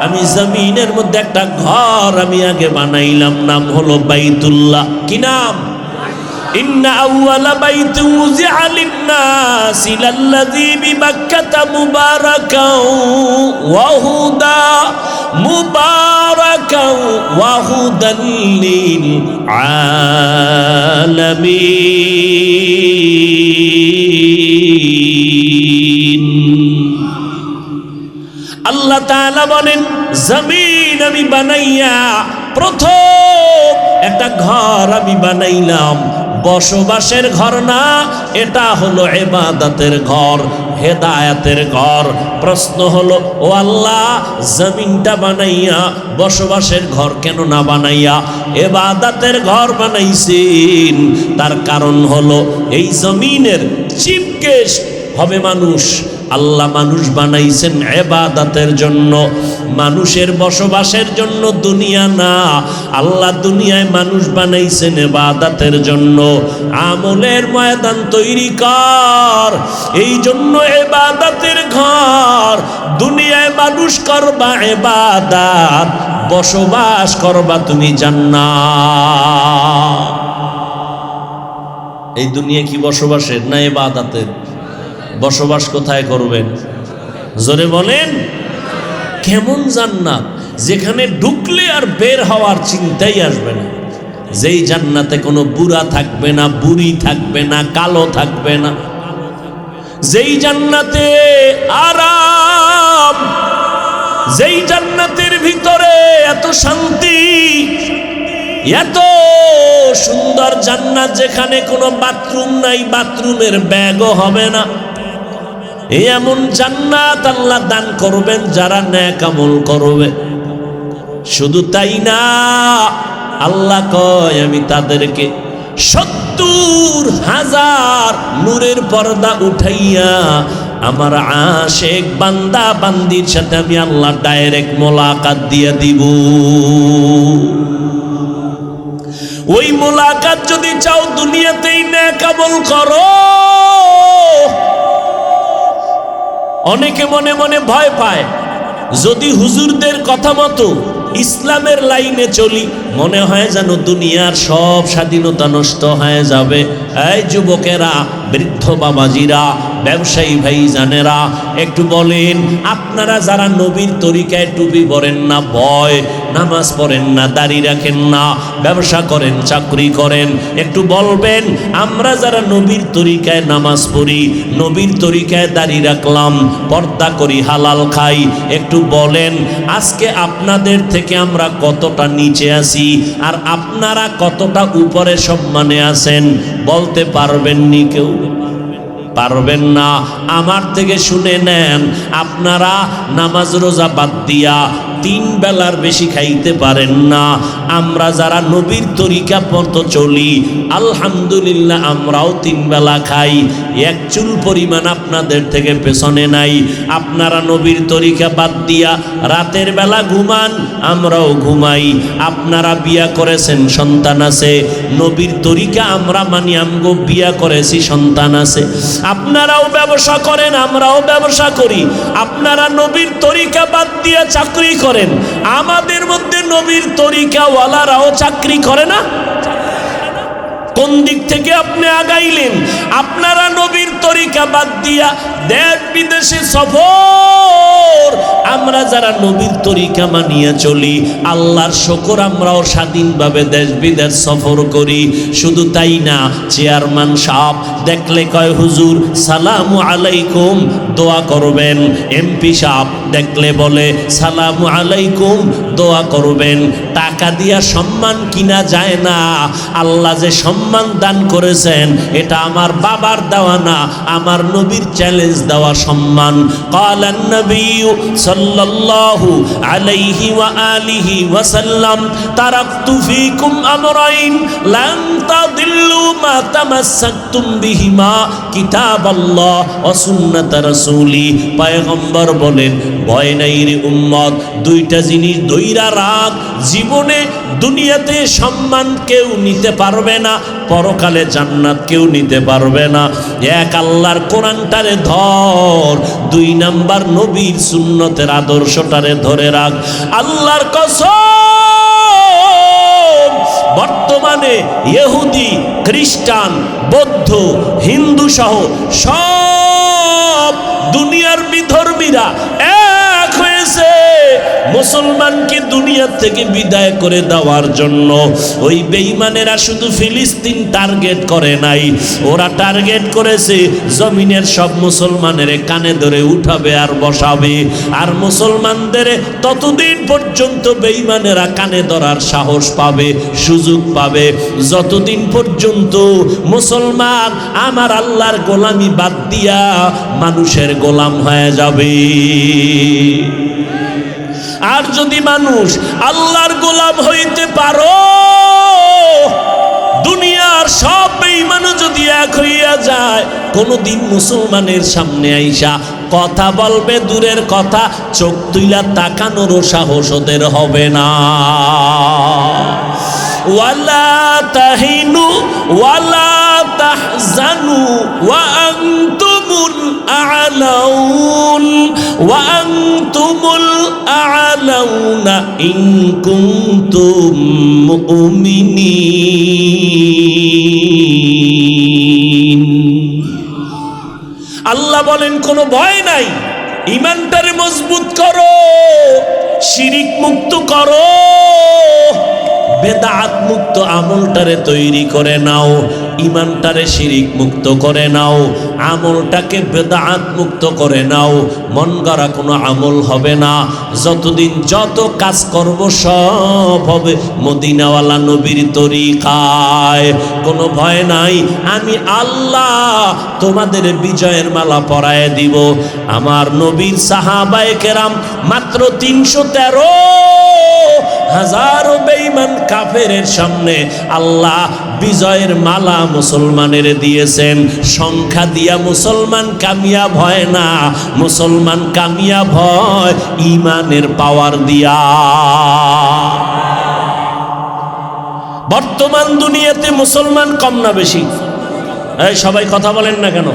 আমি জমিনের মধ্যে একটা ঘর আমি আগে বানাইলাম, নাম হলো বাইতুল্লাহ। কি নাম? ইন্না আউয়ালা বাইতিন উযিআ লিন-নাসি লাল্লাযী বিমাক্কাতা মুবারাকাও ওয়া হুদা, মুবারাকাও ওয়া হুদাল লিল আলামিন। আল্লাহ তাআলা বলেন, জমিন আমি বানাইয়া প্রথম একটা ঘর আমি বানাইলাম, বসবাসের ঘর না, এটা হলো ইবাদতের ঘর, হেদায়েতের ঘর। প্রশ্ন হলো, ও আল্লাহ, জমিনটা বানাইয়া বসবাসের ঘর কেন না বানাইয়া ইবাদতের ঘর বানাইছেন? তার কারণ হলো এই জমিনের চিফ গেস্ট হবে মানুষ। আল্লাহ মানুষ বানাইছেন ইবাদতের জন্য, মানুষের বসবাসের জন্য দুনিয়া না। আল্লাহ দুনিয়ায় মানুষ বানাইছেন ইবাদতের জন্য। আমলের ময়দান তৈরি কর, এই জন্য ইবাদতের ঘর। দুনিয়ায় মানুষ করবা ইবাদত, বসবাস করবা তুমি জান্নাত। এই দুনিয়া কি বসবাসের না ইবাদতের? বসবাস কোথায় করবেন? জোরে বলেন। কেমন জান্নাত, যেখানে ঢুকলে আর বের হওয়ার চিন্তাই আসবে না। যেই জান্নাতে কোনো বুড়া থাকবে না, বুড়ি থাকবে না, কালো থাকবে না। যেই জান্নাতে আরাম, যেই জান্নাতের ভিতরে এত শান্তি, এত সুন্দর জান্নাত, যেখানে কোনো বাথরুম নাই, বাথরুমের ব্যাগও হবে না। এমন জান্নাত আল্লাহ দান করবেন যারা নেক আমল করবে। শুধু তাই না, আল্লাহ কয় আমি তাদেরকে 70,000 নূরের পর্দা উঠাইয়া আমার আশেক বান্দা বান্দির সাথে আমি আল্লাহ ডাইরেক্ট মোলাকাত দিয়ে দিব। ওই মোলাকাত যদি চাও দুনিয়াতেই নেক আমল করো। অনেকে মনে মনে ভয় পায়, যদি হুজুরদের কথা মতো ইসলামের লাইনে চলি মনে হয় যেন দুনিয়ার সব স্বাধীনতা নষ্ট হয়ে যাবে। এই যুবকেরা, বৃদ্ধ বাবাজিরা, ব্যবসায়ী ভাইজানেরা, একটু বলেন, আপনারা যারা নবীর তরিকায় টুপি পরেন না, ভয় নামাজ পড়েন না, দাড়ি রাখেন না, ব্যবসা করেন, চাকরি করেন, একটু বলবেন আমরা যারা নবীর তরিকায় নামাজ পড়ি, নবীর তরিকায় দাড়ি রাখলাম, পর্দা করি, হালাল খাই, একটু বলেন আজকে আপনাদের থেকে আমরা কতটা নিচে আছি আর আপনারা কতটা উপরে সম্মানে আছেন? বলতে পারবেন নি কেউ? পারবেন না। আমার থেকে শুনে নেন, আপনারা নামাজ রোজা বাদ দিয়া 3 বেলার বেশি খাইতে পারেন না। আমরা যারা নবীর তরিকা মতো চলি আলহামদুলিল্লাহ আমরাও 3 বেলা খাই, এক চুল পরিমাণ আপনাদের থেকে পেছনে নাই। আপনারা নবীর তরিকা বাদ দিয়া রাতের বেলা ঘুমান, আমরাও ঘুমাই। আপনারা বিয়া করেছেন, সন্তান আছে, নবীর তরিকা আমরা মানি, আমগো বিয়া করেছি, সন্তান আছে। আপনারাও ব্যবসা করেন, আমরাও ব্যবসা করি। আপনারা নবীর তরিকা বাদ দিয়ে চাকরি করেন, আমাদের মধ্যে নবীর তরিকাওয়ালারাও চাকরি করে না। কোন দিক থেকে আপনি আগাইলেন? আপনারা নবীর তরিকা বাদ দিয়া দেশ বিদেশে সফর, আমরা যারা নবীর তরিকা মানিয়ে চলি আল্লাহর শুকর আমরাও স্বাধীনভাবে দেশ বিদেশ সফর করি। শুধু তাই না, চেয়ারম্যান সাহেব দেখলে কয় হুজুর সালামু আলাইকুম, দোয়া করবেন। এমপি সাহেব দেখলে বলে সালামু আলাইকুম, দোয়া করবেন। টাকা দিয়া সম্মান কিনা যায় না। আল্লাহ যে সম্মান দান করেছেন এটা আমার বাবার দেওয়া না, আমার নবীর চ্যালেঞ্জ দেওয়া সম্মান। ক্বালান নবী সাল্লাল্লাহু আলাইহি ওয়া আলিহি ওয়া সাল্লাম তারাকতু ফীকুম আমরাইন লান তাদিল্লু মা তামাসসাকতুম বিহিমা কিতাবাল্লাহ ওয়া সুন্নাত রাসূলি। পয়গম্বর বলেন, ভয় নাই রে উম্মত, 2টা জিনিস ধইরা রাখ। জীবনে দুনিয়াতে সম্মান কেউ নিতে পারবে না, পরকালে জান্নাত কেউ নিতে পারবে না। এক আল্লাহর কোরআনটারে ধর, 2 নাম্বার নবীর সুন্নতের আদর্শটারে ধরে রাখ। আল্লাহর কসম, বর্তমানে ইহুদি, খ্রিস্টান, বৌদ্ধ, হিন্দু সহ সব দুনিয়ার বিধর্মীরা এক হয়েছে মুসলমানকে দুনিয়া থেকে বিদায় করে দেওয়ার জন্য। ওই বেঈমানেরা শুধু ফিলিস্তিন টার্গেট করে নাই, ওরা টার্গেট করেছে জমিনের সব মুসলমানের কানে ধরে উঠাবে আর বসাবে। আর মুসলমানদের ততদিন পর্যন্ত বেঈমানেরা কানে ধরার সাহস পাবে, সুযোগ পাবে, যতদিন পর্যন্ত মুসলমান আমার আল্লাহর গোলামি বাদ দিয়া মানুষের গোলাম হয়ে যাবে। আর যদি মানুষ আল্লাহর গোলাম হইতে পারো, দুনিয়ার সব বেঈমান যদি এক হইয়া যায়, কোনদিন মুসলমানের সামনে আইসা কথা বলবে দূরের কথা, চোখ তুইলা তাকানোরও সাহস ওদের হবে না। ওয়ালা তাহিনু ওয়ালা তাহজানু ওয়া আনতুমুল আ'লাউন ওয়া আনতুমুল আ'লাউনা ইন কুনতুম মুমিনিন। আল্লাহ বলেন কোনো ভয় নাই, ঈমানটারে মজবুত করো, শিরিক মুক্ত করো, বেদাত মুক্ত আমলটারে তৈরি করে নাও, ঈমানটারে শিরিক মুক্ত করে নাও, আমলটাকে বেদাত মুক্ত করে নাও। মন গড়া কোনো আমল হবে না। যতদিন যত কাজ করব সব হবে মদিনাওয়ালা নবীর তরিকায়। কোনো ভয় নাই, আমি আল্লাহ তোমাদের বিজয়ের মালা পরায় দিব। আমার নবীর সাহাবায়ে কেরাম মাত্র 313 হাজারো বেঈমান কাফেরের সামনে আল্লাহ বিজয়ের মালা মুসলমানের দিয়েছেন। সংখ্যা দিয়া মুসলমান কামিয়াব হয় না, মুসলমান কামিয়াব হয় ঈমানের পাওয়ার দিয়া। বর্তমান দুনিয়াতে মুসলমান কম না বেশি? এই সবাই কথা বলেন না কেন?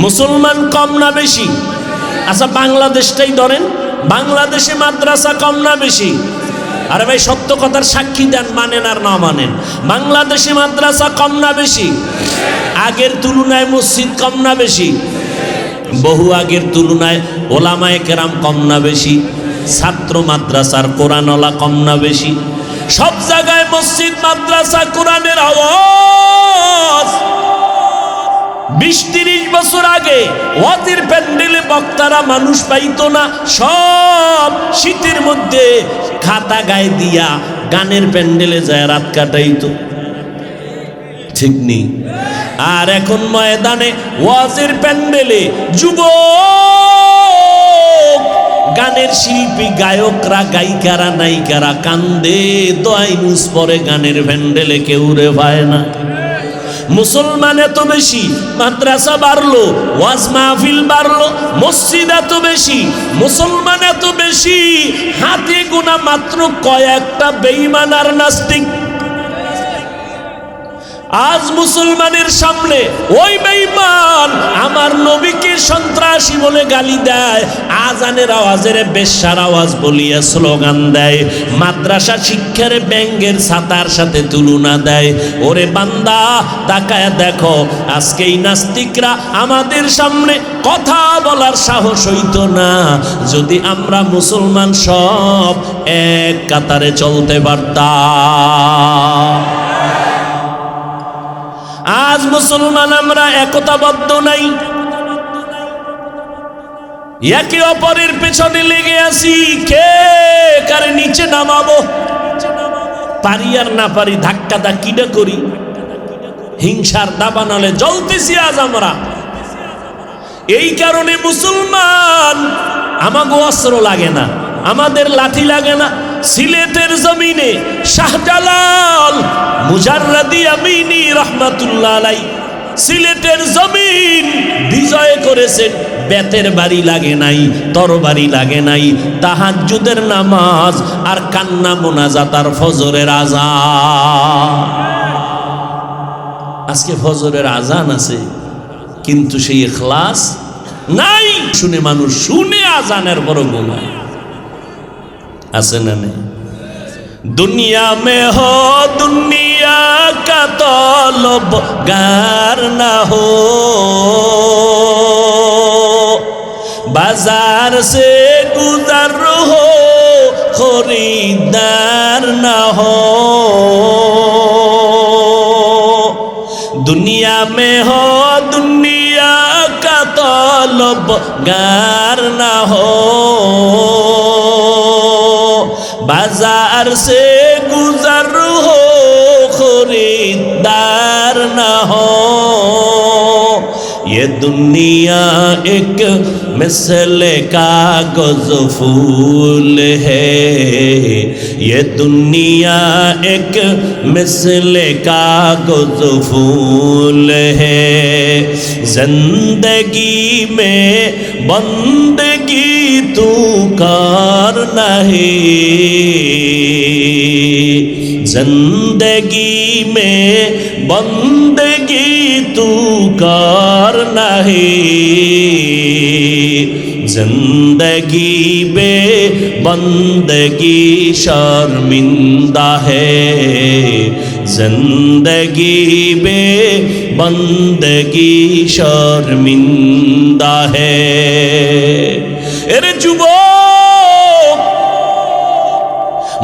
মুসলমান কম না বেশি? আচ্ছা বাংলাদেশটাই ধরেন, বাংলাদেশে মাদ্রাসা কম না বেশি? আরে ভাই সত্য কথার সাক্ষী দেন, মানেন আর না মানেন। বাংলাদেশে মাদ্রাসা কম না বেশি? আগের তুলনায় মসজিদ কম না বেশি? বহু আগের তুলনায় ওলামায়ে কেরাম কম না বেশি? ছাত্র মাদ্রাসার কোরআনওয়ালা কম না বেশি? সব জায়গায় মসজিদ মাদ্রাসা কোরআনের আওয়াজ। 20-30 বছর আগে ওয়াজের প্যান্ডেলে বক্তারা মানুষ পাইতো না, সব শীতের মধ্যে খাতা গায়ে দিয়া গানের প্যান্ডেলে যায় রাত কাটাইতো, ঠিক নেই? আর এখন ময়দানে ওয়াজের প্যান্ডেলে যুবক গানের শিল্পী গায়করা গায়িকারা নায়িকারা কান্দে, দোয়াই নুস পরে গানের প্যান্ডেলে কেউ রে পায় না। মুসলমান এত বেশি, মাদ্রাসা বাড়লো, ওয়াজ মাহফিল বাড়লো, মসজিদ এত বেশি, মুসলমান এত বেশি, হাতে গোনা মাত্র কয়েকটা বেঈমান আর নাস্তিক। আজ মুসলমানের সামনে ওই বেঈমান আমার নবীকে সন্ত্রাসী বলে গালি দেয়, আজানের আওয়াজের বেশ্যার আওয়াজ বলিয়া স্লোগান দেয়, মাদ্রাসা শিক্ষার ব্যঙ্গের ছাতার সাথে তুলনা দেয়। ওরে বান্দা তাকায় দেখো, আজকে এই নাস্তিকরা আমাদের সামনে কথা বলার সাহস হইতো না যদি আমরা মুসলমান সব এক কাতারে চলতে পারতাম। আজ মুসলমান আমরা একতাবদ্ধ নাই, একে অপরের পেছনে লেগে আছি, কে কারে নিচে নামাবো, পারি আর না পারি ধাক্কা ধাক্কিটা করি, হিংসার দাবানলে জ্বলতেছি আজ আমরা। এই কারণে মুসলমান আমাগো অস্ত্র লাগে না, আমাদের লাঠি লাগে না। সিলেটের জমিনে শাহজালাল মুজাররাদি আমিনী রহমাতুল্লাহ আলাই সিলেটের জমিন বিজয় করেছেন, বেতের বাড়ি লাগে নাই, তরবারি লাগে নাই, তাহাজ্জুদের নামাজ আর কান্না মোনাজাত আর ফজরের আযান। আজকে ফজরের আযান আছে কিন্তু সেই ইখলাস নাই। শুনে মানুষ শুনে আযানের বড় গুনাহ আছে না নেই? दुनिया में हो दुनिया का तलबगार ना हो, बाजार से गुजर हो खरीदार ना हो। दुनिया में हो दुनिया का तलबगार ना हो, बाजार से गुजर हो खरीदार ना हो। ये दुनिया एक मिसले कागज फूल है, ये दुनिया एक मिसले कागज फूल है। जिंदगी में बंदगी तू कर नहीं, जिंदगी में बंदगी तू कर नहीं, जिंदगी बे बंदगी शर्मिंदा है, जिंदगी बे बंदगी शर्मिंदा है। এরে যুবক,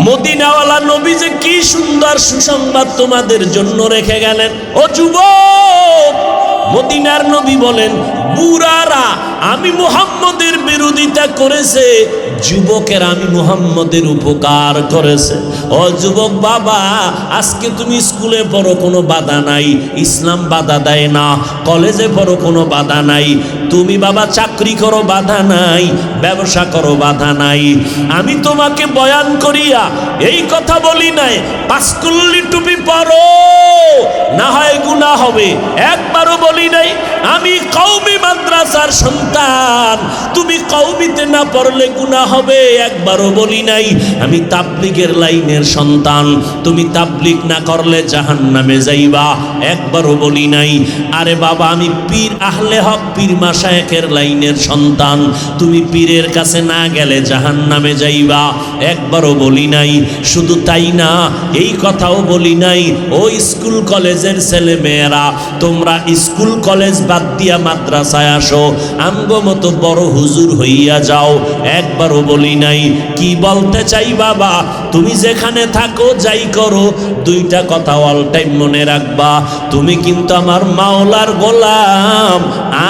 মদিনাওয়ালা নবী যে কি সুন্দর সুসংবাদ তোমাদের জন্য রেখে গেলেন। ও যুবক, মদিনার নবী বলেন বুড়ারা আমি মুহাম্মদের বিরোধিতা করেছে, যুবকের আমি মুহাম্মদের উপকার করেছে। ও যুবক বাবা, আজকে তুমি স্কুলে পড়ো কোনো বাধা নাই, ইসলাম বাধা দেয় না, কলেজে পড়ো কোনো বাধা নাই, তুমি বাবা চাকরি করো বাধা নাই, ব্যবসা করো বাধা নাই। আমি তোমাকে বয়ান করিয়া এই কথা বলি নাই পাঁচকুল্লি টুপি পরো, না হয় গুনাহ হবে, একবারও বলি নাই। আমি কওমি মাদ্রাসার সন্তান, তুমি কওমিতে না পড়লে গুনাহ হবে, একবারও বলি নাই। আমি তাবলীগের লাইনের সন্তান, তুমি তাবলীগ না করলে জাহান্নামে যাইবা, একবারও বলি নাই। আরে বাবা আমি পীর আহলে হক পীর মাশায়েখের লাইনের সন্তান, তুমি পীরের কাছে না গেলে জাহান্নামে যাইবা, একবারও বলি নাই। শুধু তাই না, এই কথাও বলি নাই ও স্কুল কলেজের ছেলে মেয়েরা, তোমরা স্কুল কলেজ বাদ দিয়া মাদ্রাসায় আসো, আমগো মতো বড় হুজুর হইয়া যাও, একবারও বলি নাই। কি বলতে চাই বাবা, তুমি যেখানে থাকো যাই করো, দুইটা কথা অল টাইম মনে রাখবা, তুমি কিন্তু আমার মাওলার গোলাম,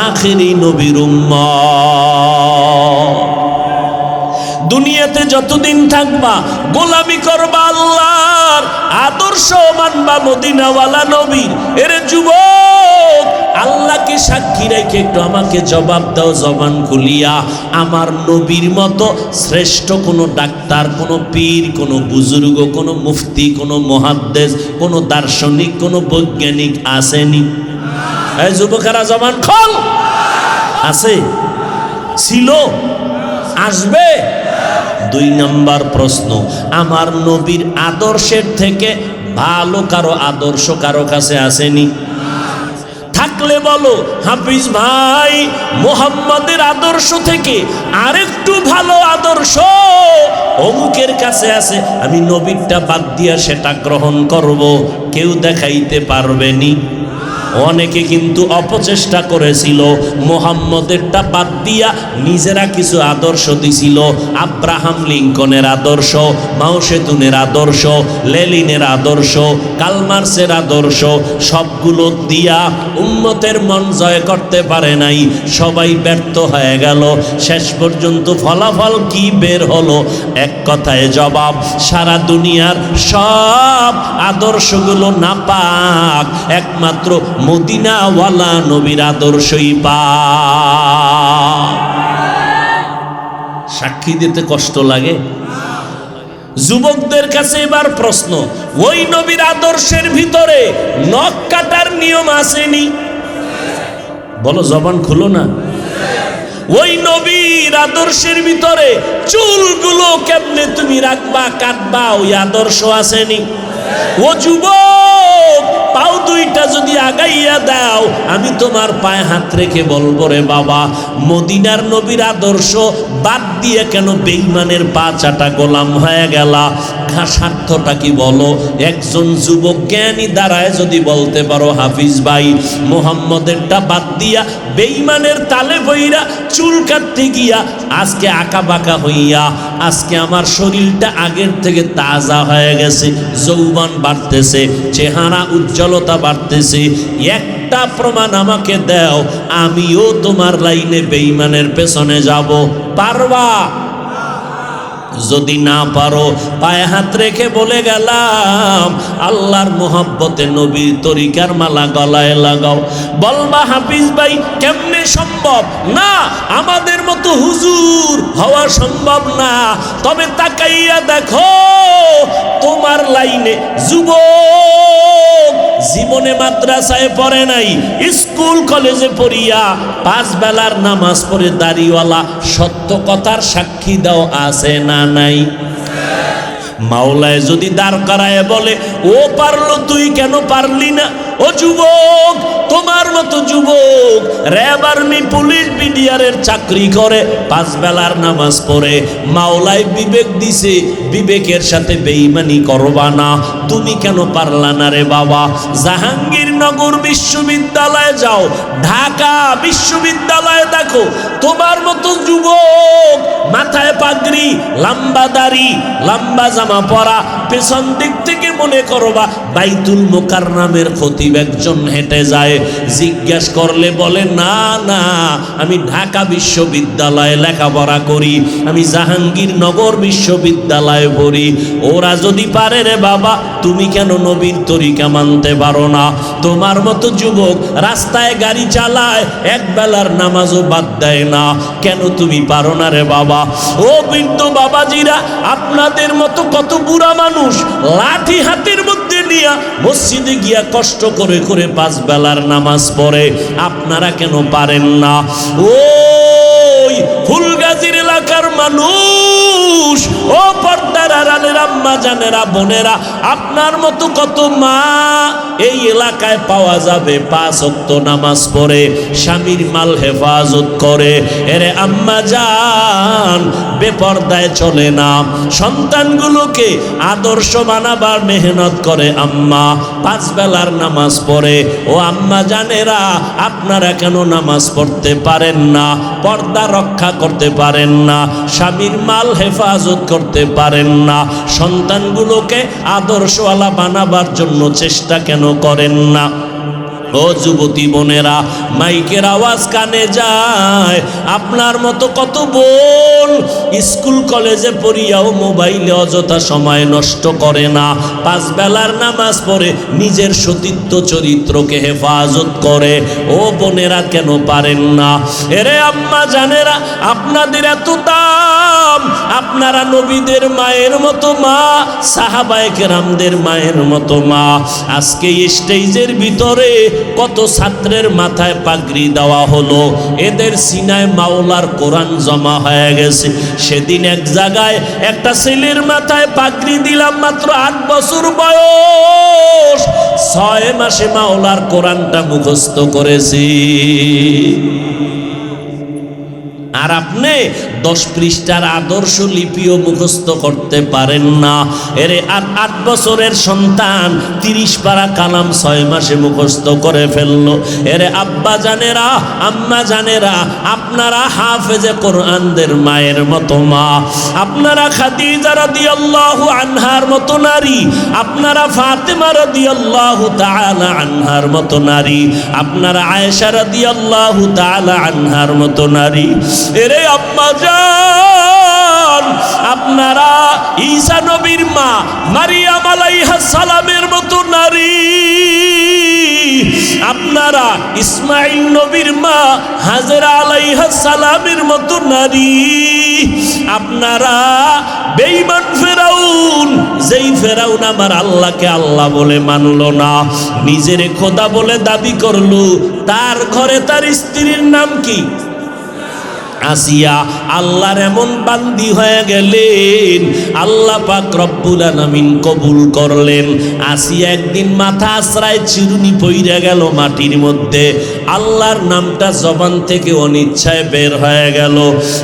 আখিরি নবীর উম্মত। দুনিয়াতে যতদিন থাকবা গোলামি করবা আল্লাহর, আদর্শ মানবা মদিনাওয়ালা নবীর। এর যুবক, আল্লাহকে সাক্ষী রেখে একটু আমাকে জবাব দাও জবান খুলিয়া, আমার নবীর মতো শ্রেষ্ঠ কোনো ডাক্তার, কোনো পীর, কোনো বুজুর্গ, কোনো মুফতি, কোনো মুহাদ্দিস, কোনো দার্শনিক, কোনো বৈজ্ঞানিক আসেনি? এই যুবকেরা জবান খোল। আছে? ছিল? আসবে? দুই নাম্বার প্রশ্ন, আমার নবীর আদর্শের থেকে ভালো কারো আদর্শ কারো কাছে আসেনি? থাকলে বলো হাফিজ ভাই, মুহাম্মাদের আদর্শ থেকে আরেকটু ভালো আদর্শ অমুকের কাছে আছে, আমি নবীরটা বাদ দিয়া সেটা গ্রহণ করব। কেউ দেখাইতে পারবেনি। অনেকে কিন্তু অপচেষ্টা করেছিল, মুহাম্মদেরটা বাদ দিয়া নিজেরা কিছু আদর্শ দিছিল। আব্রাহাম লিঙ্কনের আদর্শ, মাও সেতুনের আদর্শ, লেনিনের আদর্শ, কালমার্সের আদর্শ, সবগুলো দিয়া উম্মতের মন জয় করতে পারে নাই, সবাই ব্যর্থ হয়ে গেল। শেষ পর্যন্ত ফলাফল কি বের হলো? এক কথায় জবাব, সারা দুনিয়ার সব আদর্শগুলো নাপাক, একমাত্র মদিনাওয়ালা নবীর আদর্শই পাক। সাক্ষী দিতে কষ্ট লাগে? যুবকদের কাছে এবার প্রশ্ন, ওই নবীর আদর্শের ভিতরে নখ কাটার নিয়ম আসেনি? বলো, জবান খুলো না। ওই নবীর আদর্শের ভিতরে চুলগুলো কেমনে তুমি রাখবা, কাটবা, ওই আদর্শ আসেনি? ও যুবক, পাও দুইটা যদি আগাইয়া দাও, আমি তোমার পায়ে হাত রেখে বলবো, রে বাবা, মদিনার নবীর আদর্শ বাদ দিয়ে কেন বেঈমানের পা চাটা গোলাম হয়ে গেলা? স্বার্থটা কি বলো? একজন যুবক জ্ঞানী দাঁড়ায় যদি বলতে পারো, হাফিজ ভাই, মুহাম্মদেরটা বাদ দিয়া বেঈমানের তালে বইরা চুল কাটতে গিয়া আজকে আঁকা বাঁকা হইয়া, আজকে আমার শরীরটা আগের থেকে তাজা হয়ে গেছে, যৌবন বাড়তেছে, চেহারা উজ্জ্বলতা বাড়তেছে, একটা প্রমাণ আমাকে দাও, আমিও তোমার লাইনে বেঈমানের পেছনে যাব। পারবা? যদি না পারো, পায়ে হাত রেখে বলে গেলাম, আল্লাহর মোহাব্বতে নবীর তরিকার মালা গলায় লাগাও। বলবা, হাফিজ ভাই কেমনে সম্ভব? না, আমাদের মতো হুজুর হওয়া সম্ভব না। তবে তাকাইয়া দেখো, তোমার লাইনে যুবক জীবনে মাদ্রাসায় পড়ে নাই, স্কুল কলেজে পড়িয়া 5 বেলার নামাজ পড়ে দাড়িওয়ালা সত্য কথার সাক্ষী দাও, আছে না নাই? মাওলায় যদি দাঁড় করায় বলে, ও পারলো, তুই কেন পারলি না? ও যুবক, তোমার মতো যুবক র্যাব, আর্মি, পুলিশ, বিডিআরের চাকরি করে, 5 বেলার নামাজ পড়ে, মাওলায় বিবেক দিছে, বিবেকের সাথে বেঈমানি করবা না, তুমি কেন পারলা না রে বাবা? জাহাঙ্গীরনগর বিশ্ববিদ্যালয়ে যাও, ঢাকা বিশ্ববিদ্যালয়ে দেখো, তোমার মতো যুবক মাথায় পাগড়ি, লম্বা দাড়ি, লম্বা জামা পরা, পেছন দিক থেকে মনে করবা বাইতুল মুকাররমের খতিব একজন হেঁটে যায়, জিজ্ঞেস করলে বলে না না, আমি ঢাকা বিশ্ববিদ্যালয়ে লেখাপড়া করি, আমি জাহাঙ্গীরনগর বিশ্ববিদ্যালয়ে পড়ি। ওরা যদি পারে রে বাবা, তুমি কেন নবীর তরিকা মানতে পারো না? তোমার মতো যুবক রাস্তায় গাড়ি চালায়, এক বেলার নামাজও বাদ দেয় না, কেন তুমি পারো না রে বাবা? ও বৃদ্ধ বাবাজিরা, আপনাদের মতো কত বুড়া মানুষ লাঠি হাতের মধ্যে নিয়ে মসজিদে গিয়া কষ্ট করে করে 5 বেলার নামাজ পড়ে, আপনারা কেন পারেন না? ওই ফুলগাজীর এলাকার মানুষ, ও পর্দার আড়ালের আম্মা জানেরা, বোনেরা, আপনার মতো কত মা এই এলাকায় পাওয়া যাবে 5 ওয়াক্ত নামাজ পড়ে, স্বামীর মাল হেফাজত করে। এরে আম্মা জান, বেপর্দায় চলে না, সন্তানগুলোকে আদর্শ বানাবার মেহনত করে আম্মা, 5 বেলার নামাজ পড়ে। ও আম্মা জানেরা, আপনারা কেন নামাজ পড়তে পারেন না? পর্দা রক্ষা করতে পারেন না, স্বামীর মাল হেফাজত করতে পারেন না, সন্তানগুলোকে আদর্শওয়ালা বানাবার জন্য চেষ্টা কেন করেন না? ও যুবতী বোনেরা, মাইকের আওয়াজ কানে যায়, আপনার মতো কত বোন স্কুল কলেজে পড়িয়াও মোবাইলে অযথা সময় নষ্ট করে না, 5 বেলার নামাজ পড়ে নিজের সতীত্ব চরিত্রকে হেফাজত করে। ও বোনেরা, কেন পারেন না? এরে আম্মা জানেরা, আপনাদের এত দাম, আপনারা নবীদের মায়ের মতো মা, সাহাবায়ে কেরামদের মায়ের মতো মা। আজকে স্টেজের ভিতরে কত ছাত্রের মাথায় পাগড়ি দেওয়া হলো, এদের সিনায় মাওলার কোরআন জমা হয়ে গেছে। সেদিন এক জায়গায় একটা ছেলের মাথায় পাগড়ি দিলাম, মাত্র 8 বছর বয়স, 6 মাসে মাওলার কোরআনটা মুখস্থ করেছি। আর আপনি 10 পৃষ্ঠার আদর্শ লিপিও মুখস্থ করতে পারেন না। এরে 8 বছরের সন্তান 30 পারা কালাম 6 মাসে মুখস্থ করে ফেললো। এরে আব্বা জানেরা, আম্মা জানেরা, আপনারা হাফেজে কোরআনদের মায়ের মতো মা, আপনারা খাদিজা রাদিয়াল্লাহু আনহার মতো নারী, আপনারা ফাতেমা রাদিয়াল্লাহু তাআলা আনহার মতো নারী, আপনারা আয়েশা রাদিয়াল্লাহু তাআলা আনহার মতো নারী। এরে আম্মা জান, আপনারা ঈসা নবীর মা মারিয়াম আলাইহিস সালামের মতো নারী, আপনারা ইসমাইল নবীর মা হাজেরা আলাইহিস সালামের মতো নারী, আপনারা বেঈমান ফেরাউন, যেই ফেরাউন আমার আল্লাহকে আল্লাহ বলে মানলো না, নিজেরে খোদা বলে দাবি করলো, তার ঘরে তার স্ত্রীর নাম কি? আসিয়া। আল্লাহর এমন বান্দি হয়ে গেলেন, আল্লাহ পাক রব্বুল আলামিন কবুল করলেন। আসিয়া একদিন মাথা আশ্রায় চিরুনি পইরা গেল মাটির মধ্যে, আল্লাহর নামটা জবান থেকে অনিচ্ছায় বের হয়ে গেল।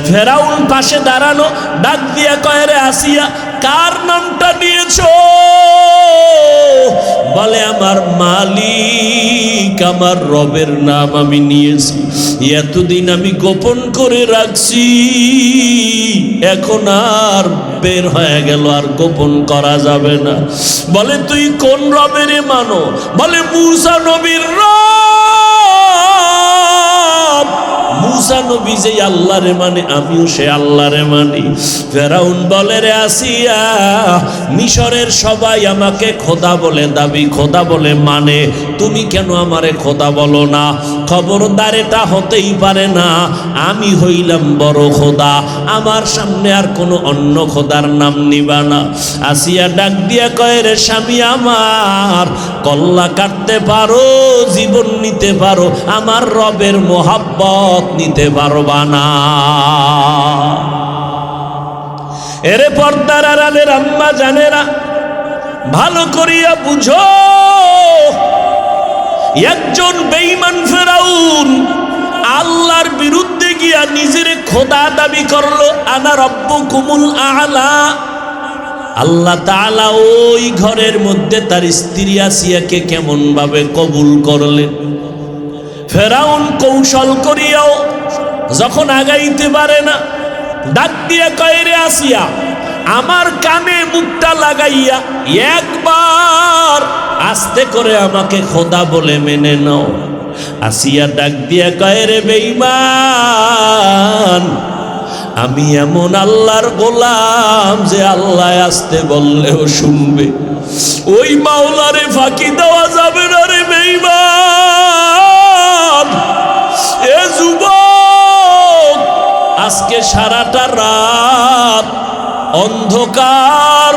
ফেরাউন পাশে দাঁড়ানো, ডাক দিয়া কয়, রে আসিয়া, কার নামটা নিয়েছো? বলে, আমার মালিক, আমার রবের নাম আমি নিয়েছি, এতদিন আমি গোপন করে রাখছি, এখন আর বের হয়ে গেল, আর গোপন করা যাবে না। বলে, তুই কোন রবের মানো? বলে, মূসা নবীর রব। মূসা নবী যে আল্লাহরে মানে, আমিও সে আল্লাহরে মানি। ফেরাউন বলে, রে আসিয়া, মিশরের সবাই আমাকে খোদা বলে দাবি, খোদা বলে মানে, তুমি কেন আমারে খোদা বলো না? খবরদার, এটা হতেই পারে না, আমি হইলাম বড় খোদা, আমার সামনে আর কোনো অন্য খোদার নাম নিবা না। আসিয়া ডাক দিয়া কয়, রে স্বামী আমার, কল্লা কাটতে পারো, জীবন নিতে পারো, আমার রবের মোহাব্বত নিতে পারবা না। এরে পর্দার আড়ালের আম্মা জানেরা, ভালো করিয়া বুঝো, একজন বেঈমান ফেরাউন আল্লাহর বিরুদ্ধে গিয়া নিজের খোদা দাবি করলো, আনা রব্বুকুমুল আ'লা। আল্লাহ তাআলা ওই ঘরের মধ্যে তার স্ত্রী আসিয়াকে কেমন ভাবে কবুল করলেন। ফেরাউন কৌশল করিয়াও যখন আগাইতে পারে না, ডাক দিয়া কয়, রে আসিয়া, আমার কানে মুখটা লাগাইয়া একবার আস্তে করে আমাকে খোদা বলে মেনে নাও। আসিয়া ডাক দিয়া কয়, রে বেঈমান, আমি এমন আল্লাহর গোলাম যে আল্লাহ আসতে বললেও শুনবে। ওই মাওলারে ফাঁকি দেওয়া যাবে না রে বেঈমান। এ যুবক, আজকে সারাটা রাত অন্ধকার,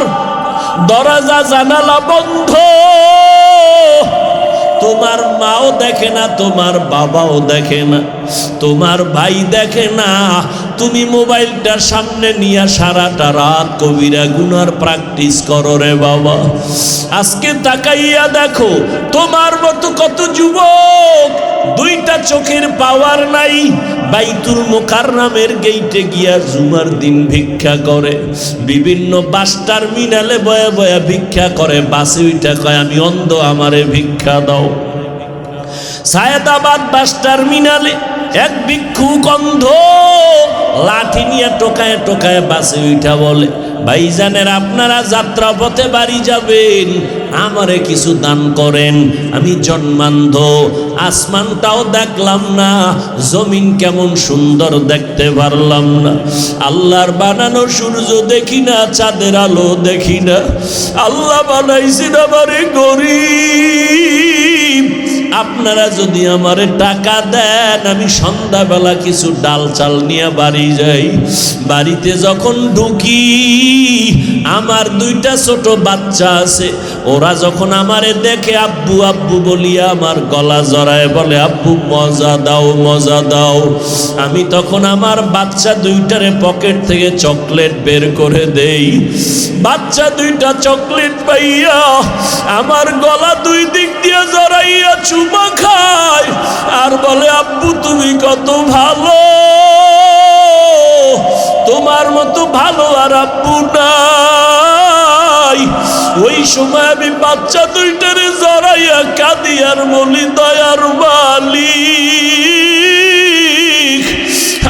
দরজা জানালা বন্ধ, তোমার মাও দেখে না, তোমার বাবাও দেখে না, তোমার ভাই দেখে না, তুমি মোবাইলটার সামনে নিয়ে সারাটা রাত কবিরা গুনার প্র্যাকটিস করো রে বাবা। আজকে তাকাইয়া দেখো, তোমার মতো কত যুবক দুইটা চোখের পাওয়ার নাই, বাইতুল মুকাররমের গেইটে গিয়া জুমার দিন ভিক্ষা করে, বিভিন্ন বাস টার্মিনালে বয়া বয়া ভিক্ষা করে, বাসে উইটা কয় আমি অন্ধ, আমারে ভিক্ষা দাও। সায়েদাবাদ বাস টার্মিনালে এক ভিক্ষুক অন্ধ লাঠি নিয়ে টোকায় টোকায় বাসে উঠা বলে, ভাইজানের আপনারা যাত্রা পথে বাড়ি যাবেন, আমারে কিছু দান করেন, আমি জন্মান্ধ, আসমানটাও দেখলাম না, জমিন কেমন সুন্দর দেখতে পারলাম না, আল্লাহর বানানো সূর্য দেখি না, চাঁদের আলো দেখি না, আল্লাহ বানাইছেন আমারে গরিব, আপনারা যদি আমারে টাকা দেন আমি সন্ধ্যাবেলা কিছু ডাল চাল নিয়ে বাড়ি যাই। বাড়িতে যখন ঢুকি আমার দুইটা ছোট বাচ্চা আছে, ওরা যখন আমারে দেখে আব্বু আব্বু বলিয়া আমার গলা জড়ায় বলে, আব্বু মজা দাও মজা দাও। আমি তখন আমার বাচ্চা দুইটারে পকেট থেকে চকলেট বের করে দেই। বাচ্চা দুইটা চকলেট পাইয়া আমার গলা দুই দিক দিয়ে জড়াইয়া চুমা খায় আর বলে, আব্বু তুমি কত ভালো, তোমার মতো ভালো আর আব্বু নাই। ওই সময় আমি বাচ্চা দুইটারে জড়াইয়া কাঁদি আর বলি, দয়ার মালিক,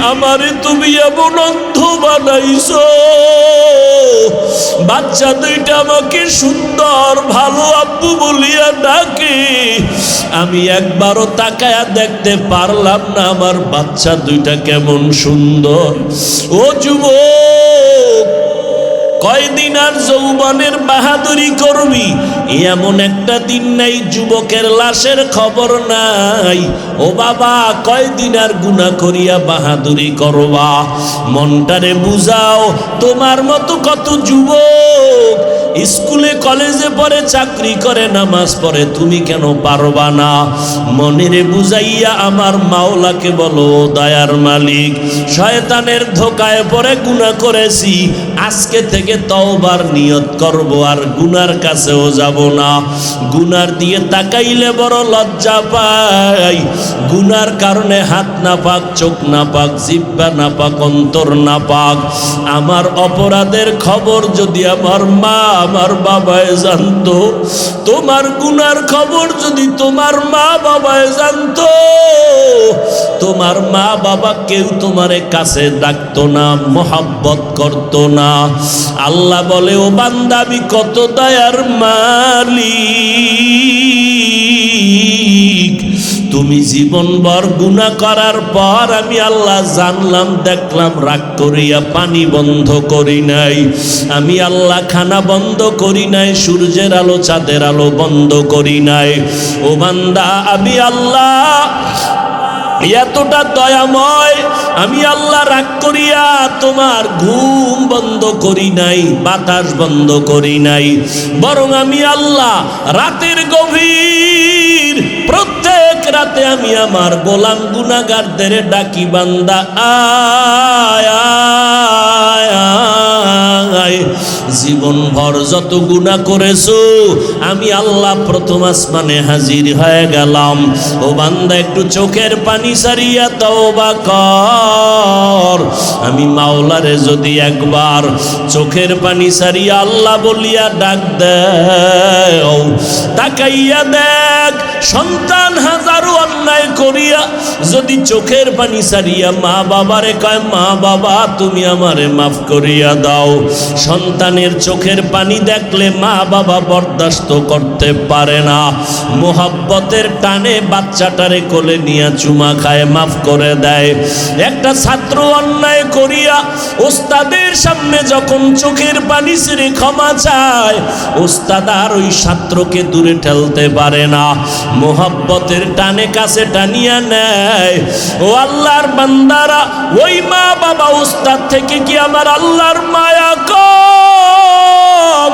আমারে তুমি এমন অন্ধ বানাইছো, বাচ্চা দুইটা আমাকে সুন্দর ভালো আব্বু বলিয়া ডাকে, আমি একবারও তাকায়া দেখতে পারলাম না আমার বাচ্চা দুইটা কেমন সুন্দর। ও যুবক, কয়দিন আর যৌবনের বাহাদুরি করবি, এমন একটা দিন নাই যুবকের লাশের খবর নাই। ও বাবা, কয়দিন আর গুনাহ করিয়া বাহাদুরি করবা, মনটারে বুঝাও। তোমার মতো কত যুবক স্কুলে কলেজে পড়ে, চাকরি করে, নামাজ পড়ে, তুমি কেন পারবা না? মনেরে বুঝাইয়া আমার মাওলাকে বলো, দয়ার মালিক, শয়তানের ধোকায় পড়ে গুনাহ করেছি, আজকে থেকে তওবার নিয়ত করব, আর গুনার কাছেও যাব না। গুনার দিয়ে তাকাইলে বড় লজ্জা পাই, গুনার কারণে হাত না পাক, চোখ না পাক, জিহ্বা না পাক, অন্তর না পাক। আমার অপরাধের খবর যদি আমার মা আমার বাবায় জানতো, তোমার গুনার খবর যদি তোমার মা বাবায় জানতো, তোমার মা বাবা কেউ তোমারে কাছে ডাকতো না, মোহাব্বত করতো না। আল্লাহ বলে, ও বান্দা, আমি কত দয়ার মালিক, তুমি জীবনভর গুনাহ করার পর আমি আল্লাহ জানলাম, দেখলাম, রাগ করিয়া পানি বন্ধ করি নাই, আমি আল্লাহ খানা বন্ধ করি নাই, সূর্যের আলো চাঁদের আলো বন্ধ করি নাই। ও বান্দা, আমি আল্লাহ এতটা দয়াময়, আমি আল্লাহ রাগ করিয়া তোমার ঘুম বন্ধ করি নাই, বাতাস বন্ধ করি নাই, বরং আমি আল্লাহ রাতের গভীর প্রত্যেক রাতে আমি আমার গোলাম গুনাহগারদের ডাকি, বান্দা আয় আয় আয়। জীবন ভর যত গুনাহ করেছো আমি আল্লাহ প্রথম আসমানে হাজির হয়ে গেলাম। ও বান্দা, একটু চোখের পানি সারিয়া তওবা কর। আমি মাওলারে যদি একবার চোখের পানি সারিয়া আল্লাহ বলিয়া ডাক দেও, তাকাইয়া দেখ সন্তান হাজারো অন্যায় করিয়া যদি চোখের পানি ছাড়িয়া মা বাবারে কয় মা বাবা তুমি আমারে মাফ করিয়া দাও, সন্তানের চোখের পানি দেখলে মা বাবা বরদাস্ত করতে পারে না, মোহাব্বতের টানে বাচ্চাটারে কোলে নিয়ে চুমা খায় মাফ করে দেয়। একটা ছাত্র অন্যায় করিয়া ওস্তাদের সামনে যখন চোখের পানি ছেড়ে ক্ষমা চায়, ওস্তাদ আর ওই ছাত্রকে দূরে ঠেলতে পারে না, মোহাব্বতের টানে কাছে টানিয়া নেয়। ও আল্লাহর বান্দারা, ওই মা বাবা ওস্তাদ থেকে কি আমার আল্লাহর মায়া কম?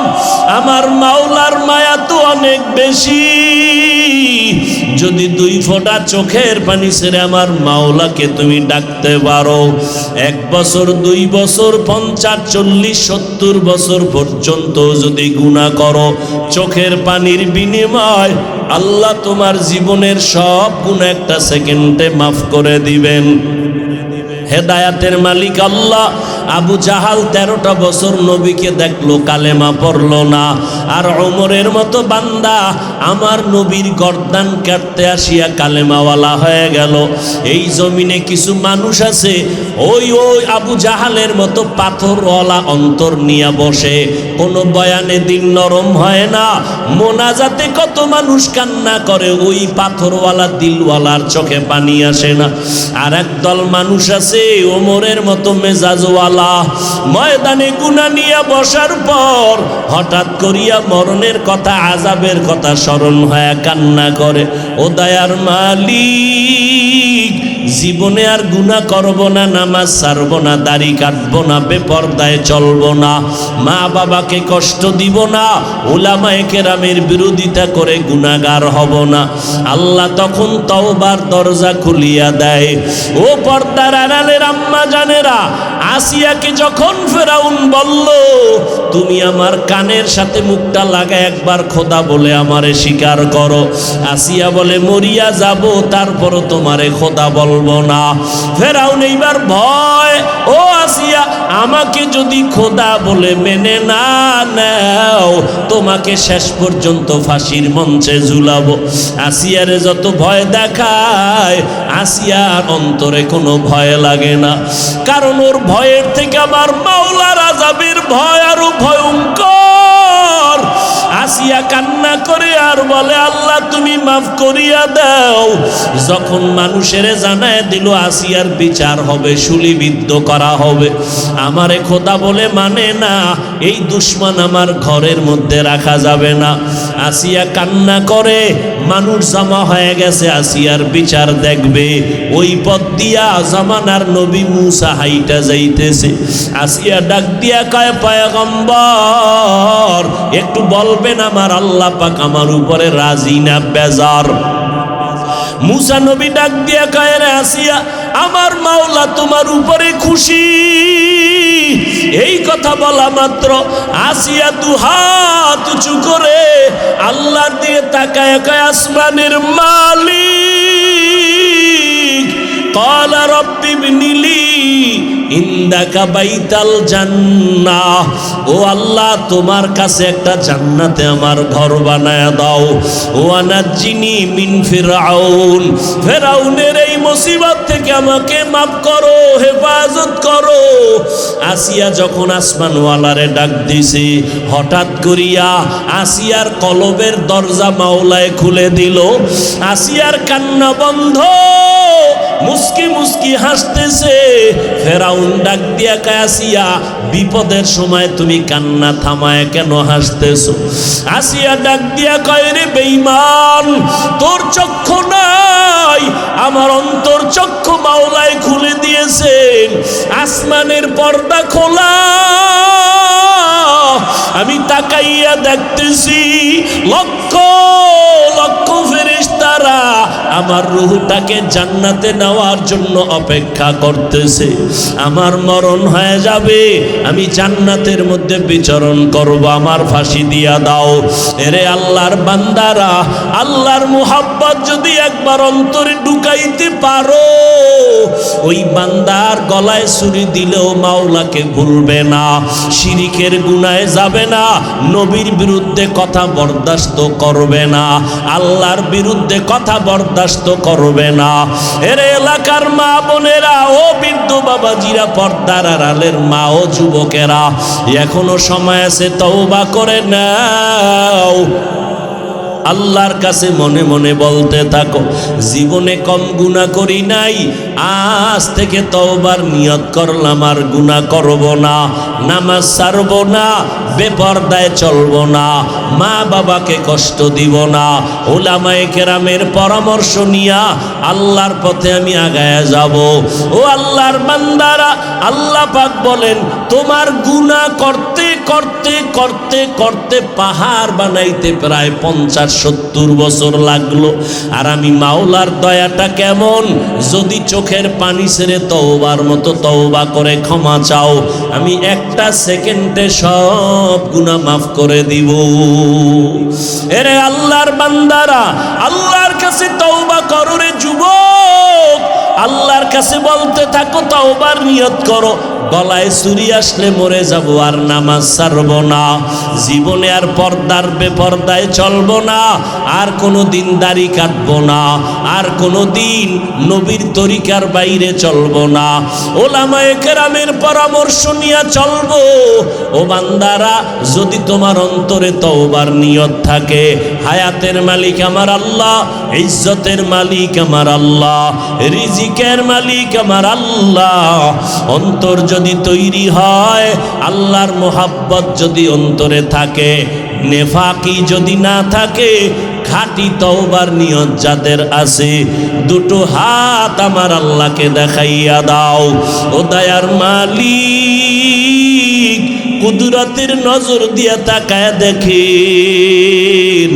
আমার মাওলার মায়া তো অনেক বেশি। যদি দুই ফোঁটা চোখের পানি ছেড়ে আমার মাওলাকে তুমি ডাকতে পারো, 1 বছর 2 বছর 50 40 70 বছর পর্যন্ত যদি গুনাহ করো, চোখের পানির বিনিময় আল্লাহ তোমার জীবনের সব গুনাহ একটা সেকেন্ডে মাফ করে দিবেন। হেদায়াতের মালিক আল্লাহ। আবু জাহাল 13টা বছর নবীকে দেখলো, কালেমা পড়লো না। আর ওমরের মতো বান্দা আমার নবীর গর্দান কাটতে আসিয়া কালেমাওয়ালা হয়ে গেল। এই জমিনে কিছু মানুষ আছে ওই আবু জাহালের মতো পাথরওয়ালা অন্তর নিয়ে বসে, কোনো বয়ানে দিল নরম হয় না, মোনাজাতে কত মানুষ কান্না করে, ওই পাথরওয়ালা দিলওয়ালার চোখে পানি আসে না। আর একদল মানুষ আছে ওমরের মতো মেজাজওয়ালা, ময়দানে গুনাহ নিয়ে বসার পর হঠাৎ করিয়া মরণের কথা আযাবের কথা স্মরণ হয় কান্না করে। ও দয়ার মালিক, জীবনে আর গুনাহ করব না, নামাজ ছাড়ব না, দাড়ি কাটবো না, বেপরদায় চলবো না, মা বাবাকে কষ্ট দিব না, উলামায়ে কেরামের বিরোধিতা করে গুনাহগার হব না। আল্লাহ তখন তওবার দরজা খুলিয়া দেয়। ও পর্দার আড়ালের আম্মা জানেরা, আসিয়াকে যখন ফেরাউন বলল তুমি আমার কানের সাথে মুখটা লাগা একবার খোদা বলে আমারে স্বীকার করো, আসিয়া বলে মরিয়া যাব তারপরও তোমারে খোদা বলবো না। ফেরাউন এইবার ভয়, ও আসিয়া আমাকে যদি খোদা বলে মেনে না নাও, তোমাকে শেষ পর্যন্ত ফাঁসির মঞ্চে ঝুলাবো। আসিয়ারে যত ভয় দেখায়, আসিয়ার অন্তরে কোনো ভয় লাগে না, কারণ ওর ভয়ের থেকে আমার মাওলার আযাবের ভয় আরো ভয়ঙ্কর। আসিয়া কান্না করে আর বলে আল্লাহ তুমি মাফ করিয়া দাও। যখন মানুষের জানায় দিল আসিয়ার বিচার হবে, শুলিবিদ্ধ করা হবে, আমারে খোদা বলে মানে না, এই দুশমন আমার ঘরের মধ্যে রাখা যাবে না। আসিয়া কান্না করে, মানুষ জমা হয়ে গেছে আসিয়ার বিচার দেখবে। ওই পথ দিয়া জামানার নবী মুসা হাইটা যাইতেছে। আসিয়া ডাক দিয়া কয় পয়গম্বর, একটু বলবেন আমার আল্লাহ পাক আমার উপরে রাজি না বেজার? মুসা নবী ডাক দিয়া কয় রে আসিয়া, আমার মাওলা তোমার উপরে খুশি। এই কথা বলা মাত্র আসিয়া 2 হাত উঁচু করে আল্লাহর দিকে তাকায় কয় আসমানের মালিক, ক্বালা রাব্বি ইবনিলি ইনদাকা বাইতাল জান্নাহ, ও আল্লাহ তোমার কাছে একটা জান্নাতে আমার ঘর বানায় দাও। ও আনাজ্জিনি মিন ফিরআউন, ফিরআউনের এই মুসিবত থেকে আমাকে মাফ করো, হেফাজত করো। আসিয়া যখন আসমানওয়ালারে ডাক দিছে, হঠাৎ করিয়া আসিয়ার কলবের দরজা মাওলায় খুলে দিল। আসিয়ার কান্না বন্ধ, মুস্কি মুস্কি হাসতেছে। ফেরাউন ডাক দিয়া কয় আসিয়া, বিপদের সময় তুমি কান্না থামায় কেন হাসতেছো? আসিয়া ডাক দিয়া কয় রে বেঈমান, তোর চক্ষু নাই, আমার অন্তর চক্ষু মাওলায় খুলে দিয়েছেন। আসমানের পর্দা খোলা, আমি তাকাইয়া দেখতেছি লক্ষ লক্ষ ফেরেশতারা আমার রূহটাকে জান্নাতে নেওয়ার জন্য অপেক্ষা করতেছে। আমার মরণ হয়ে যাবে, আমি জান্নাতের মধ্যে বিচরণ করব, আমার ফাঁসি দিয়া দাও। এরে আল্লাহর বান্দারা, আল্লাহর মুহাব্বত যদি একবার অন্তরে ঢুকাইতে পারো, ওই বান্দার গলায় ছুরি দিলেও মাওলাকে ভুলবে না, শিরিকের গুনাহে যাবে না, নবীর বিরুদ্ধে কথা বরদাস্ত করবে না, আল্লাহর বিরুদ্ধে কথা বরদাস্ত করবে না। এর এলাকার মা বোনেরা, ও বৃদ্ধ বাবাজিরা, পর্দার আড়ালের মা ও যুবকেরা, এখনো সময় আছে, তওবা করে নাও। আল্লাহর কাছে মনে মনে বলতে থাকো, জীবনে কম গুনাহ করি নাই, আজ থেকে তওবার নিয়ত করলাম, আর গুনাহ করব না, নামাজ ছাড়ব না, বেপরদায় চলব না, মা বাবাকে কষ্ট দিব না, উলামায়ে কেরামের পরামর্শ নিয়া আল্লাহর পথে আমি আগায়া যাব। ও আল্লাহর বান্দারা, আল্লাহ পাক বলেন, তোমার গুনাহ করতে করতে করতে করতে পাহাড় বানাইতে প্রায় 50-70 বছর লাগলো। আর আমি মাওলার দয়াটা কেমন, যদি চোখের পানি ছেড়ে তওবার মতো তওবা করে ক্ষমা চাও, আমি একটা সেকেন্ডে সব গুনাহ মাফ করে দিব। এরে আল্লাহর বান্দারা, আল্লাহর কাছে তওবা করো রে যুবক, আল্লাহর কাছে বলতে থাকো, তওবার নিয়ত করো, গলায় ছুরি আসলে মরে যাব, আর নামাজ ছাড়ব না, জীবনে আর পর্দার বেপর্দায় চলব না, আর কোনো দিন দাড়ি কাটবো না, আর কোনো দিন নবীর তরিকার বাইরে চলব না, ওলামায়ে কেরামের পরামর্শ নিয়ে চলব। ও বান্দারা, যদি তোমার অন্তরে তওবার নিয়ত থাকে, হায়াতের মালিক আমার আল্লাহ, ইজ্জতের মালিক আমার আল্লাহ, রিজিকের মালিক আমার আল্লাহ, অন্তর যদি তৈরি হয়, আল্লাহর মোহাব্বত যদি অন্তরে থাকে, নেফাকি যদি না থাকে, খাঁটি তওবার নিয়ত যাদের আছে, দুটো হাত আমার আল্লাহকে দেখাইয়া দাও। ও দয়ার মালিক, কুদরতের নজর দিয়া তাকায় দেখেন,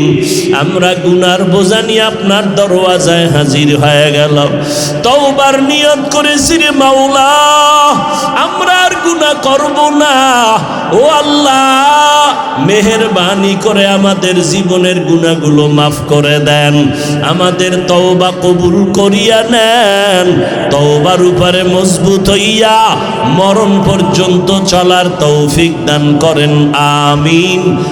আমরা গুনার বোঝা নিয়ে আপনার দরওয়াজায় হাজির হয়ে গেলাম, তওবার নিয়ত করেছি রে মাওলা, আমরা আর গুনাহ করব না। ও আল্লাহ, মেহেরবানি করে আমাদের জীবনের গুনাহগুলো মাফ করে দেন, আমাদের তওবা কবুল করিয়া নেন, তওবার উপরে মজবুত হইয়া মরণ পর্যন্ত চলার তৌফিক দান করেন, আমিন।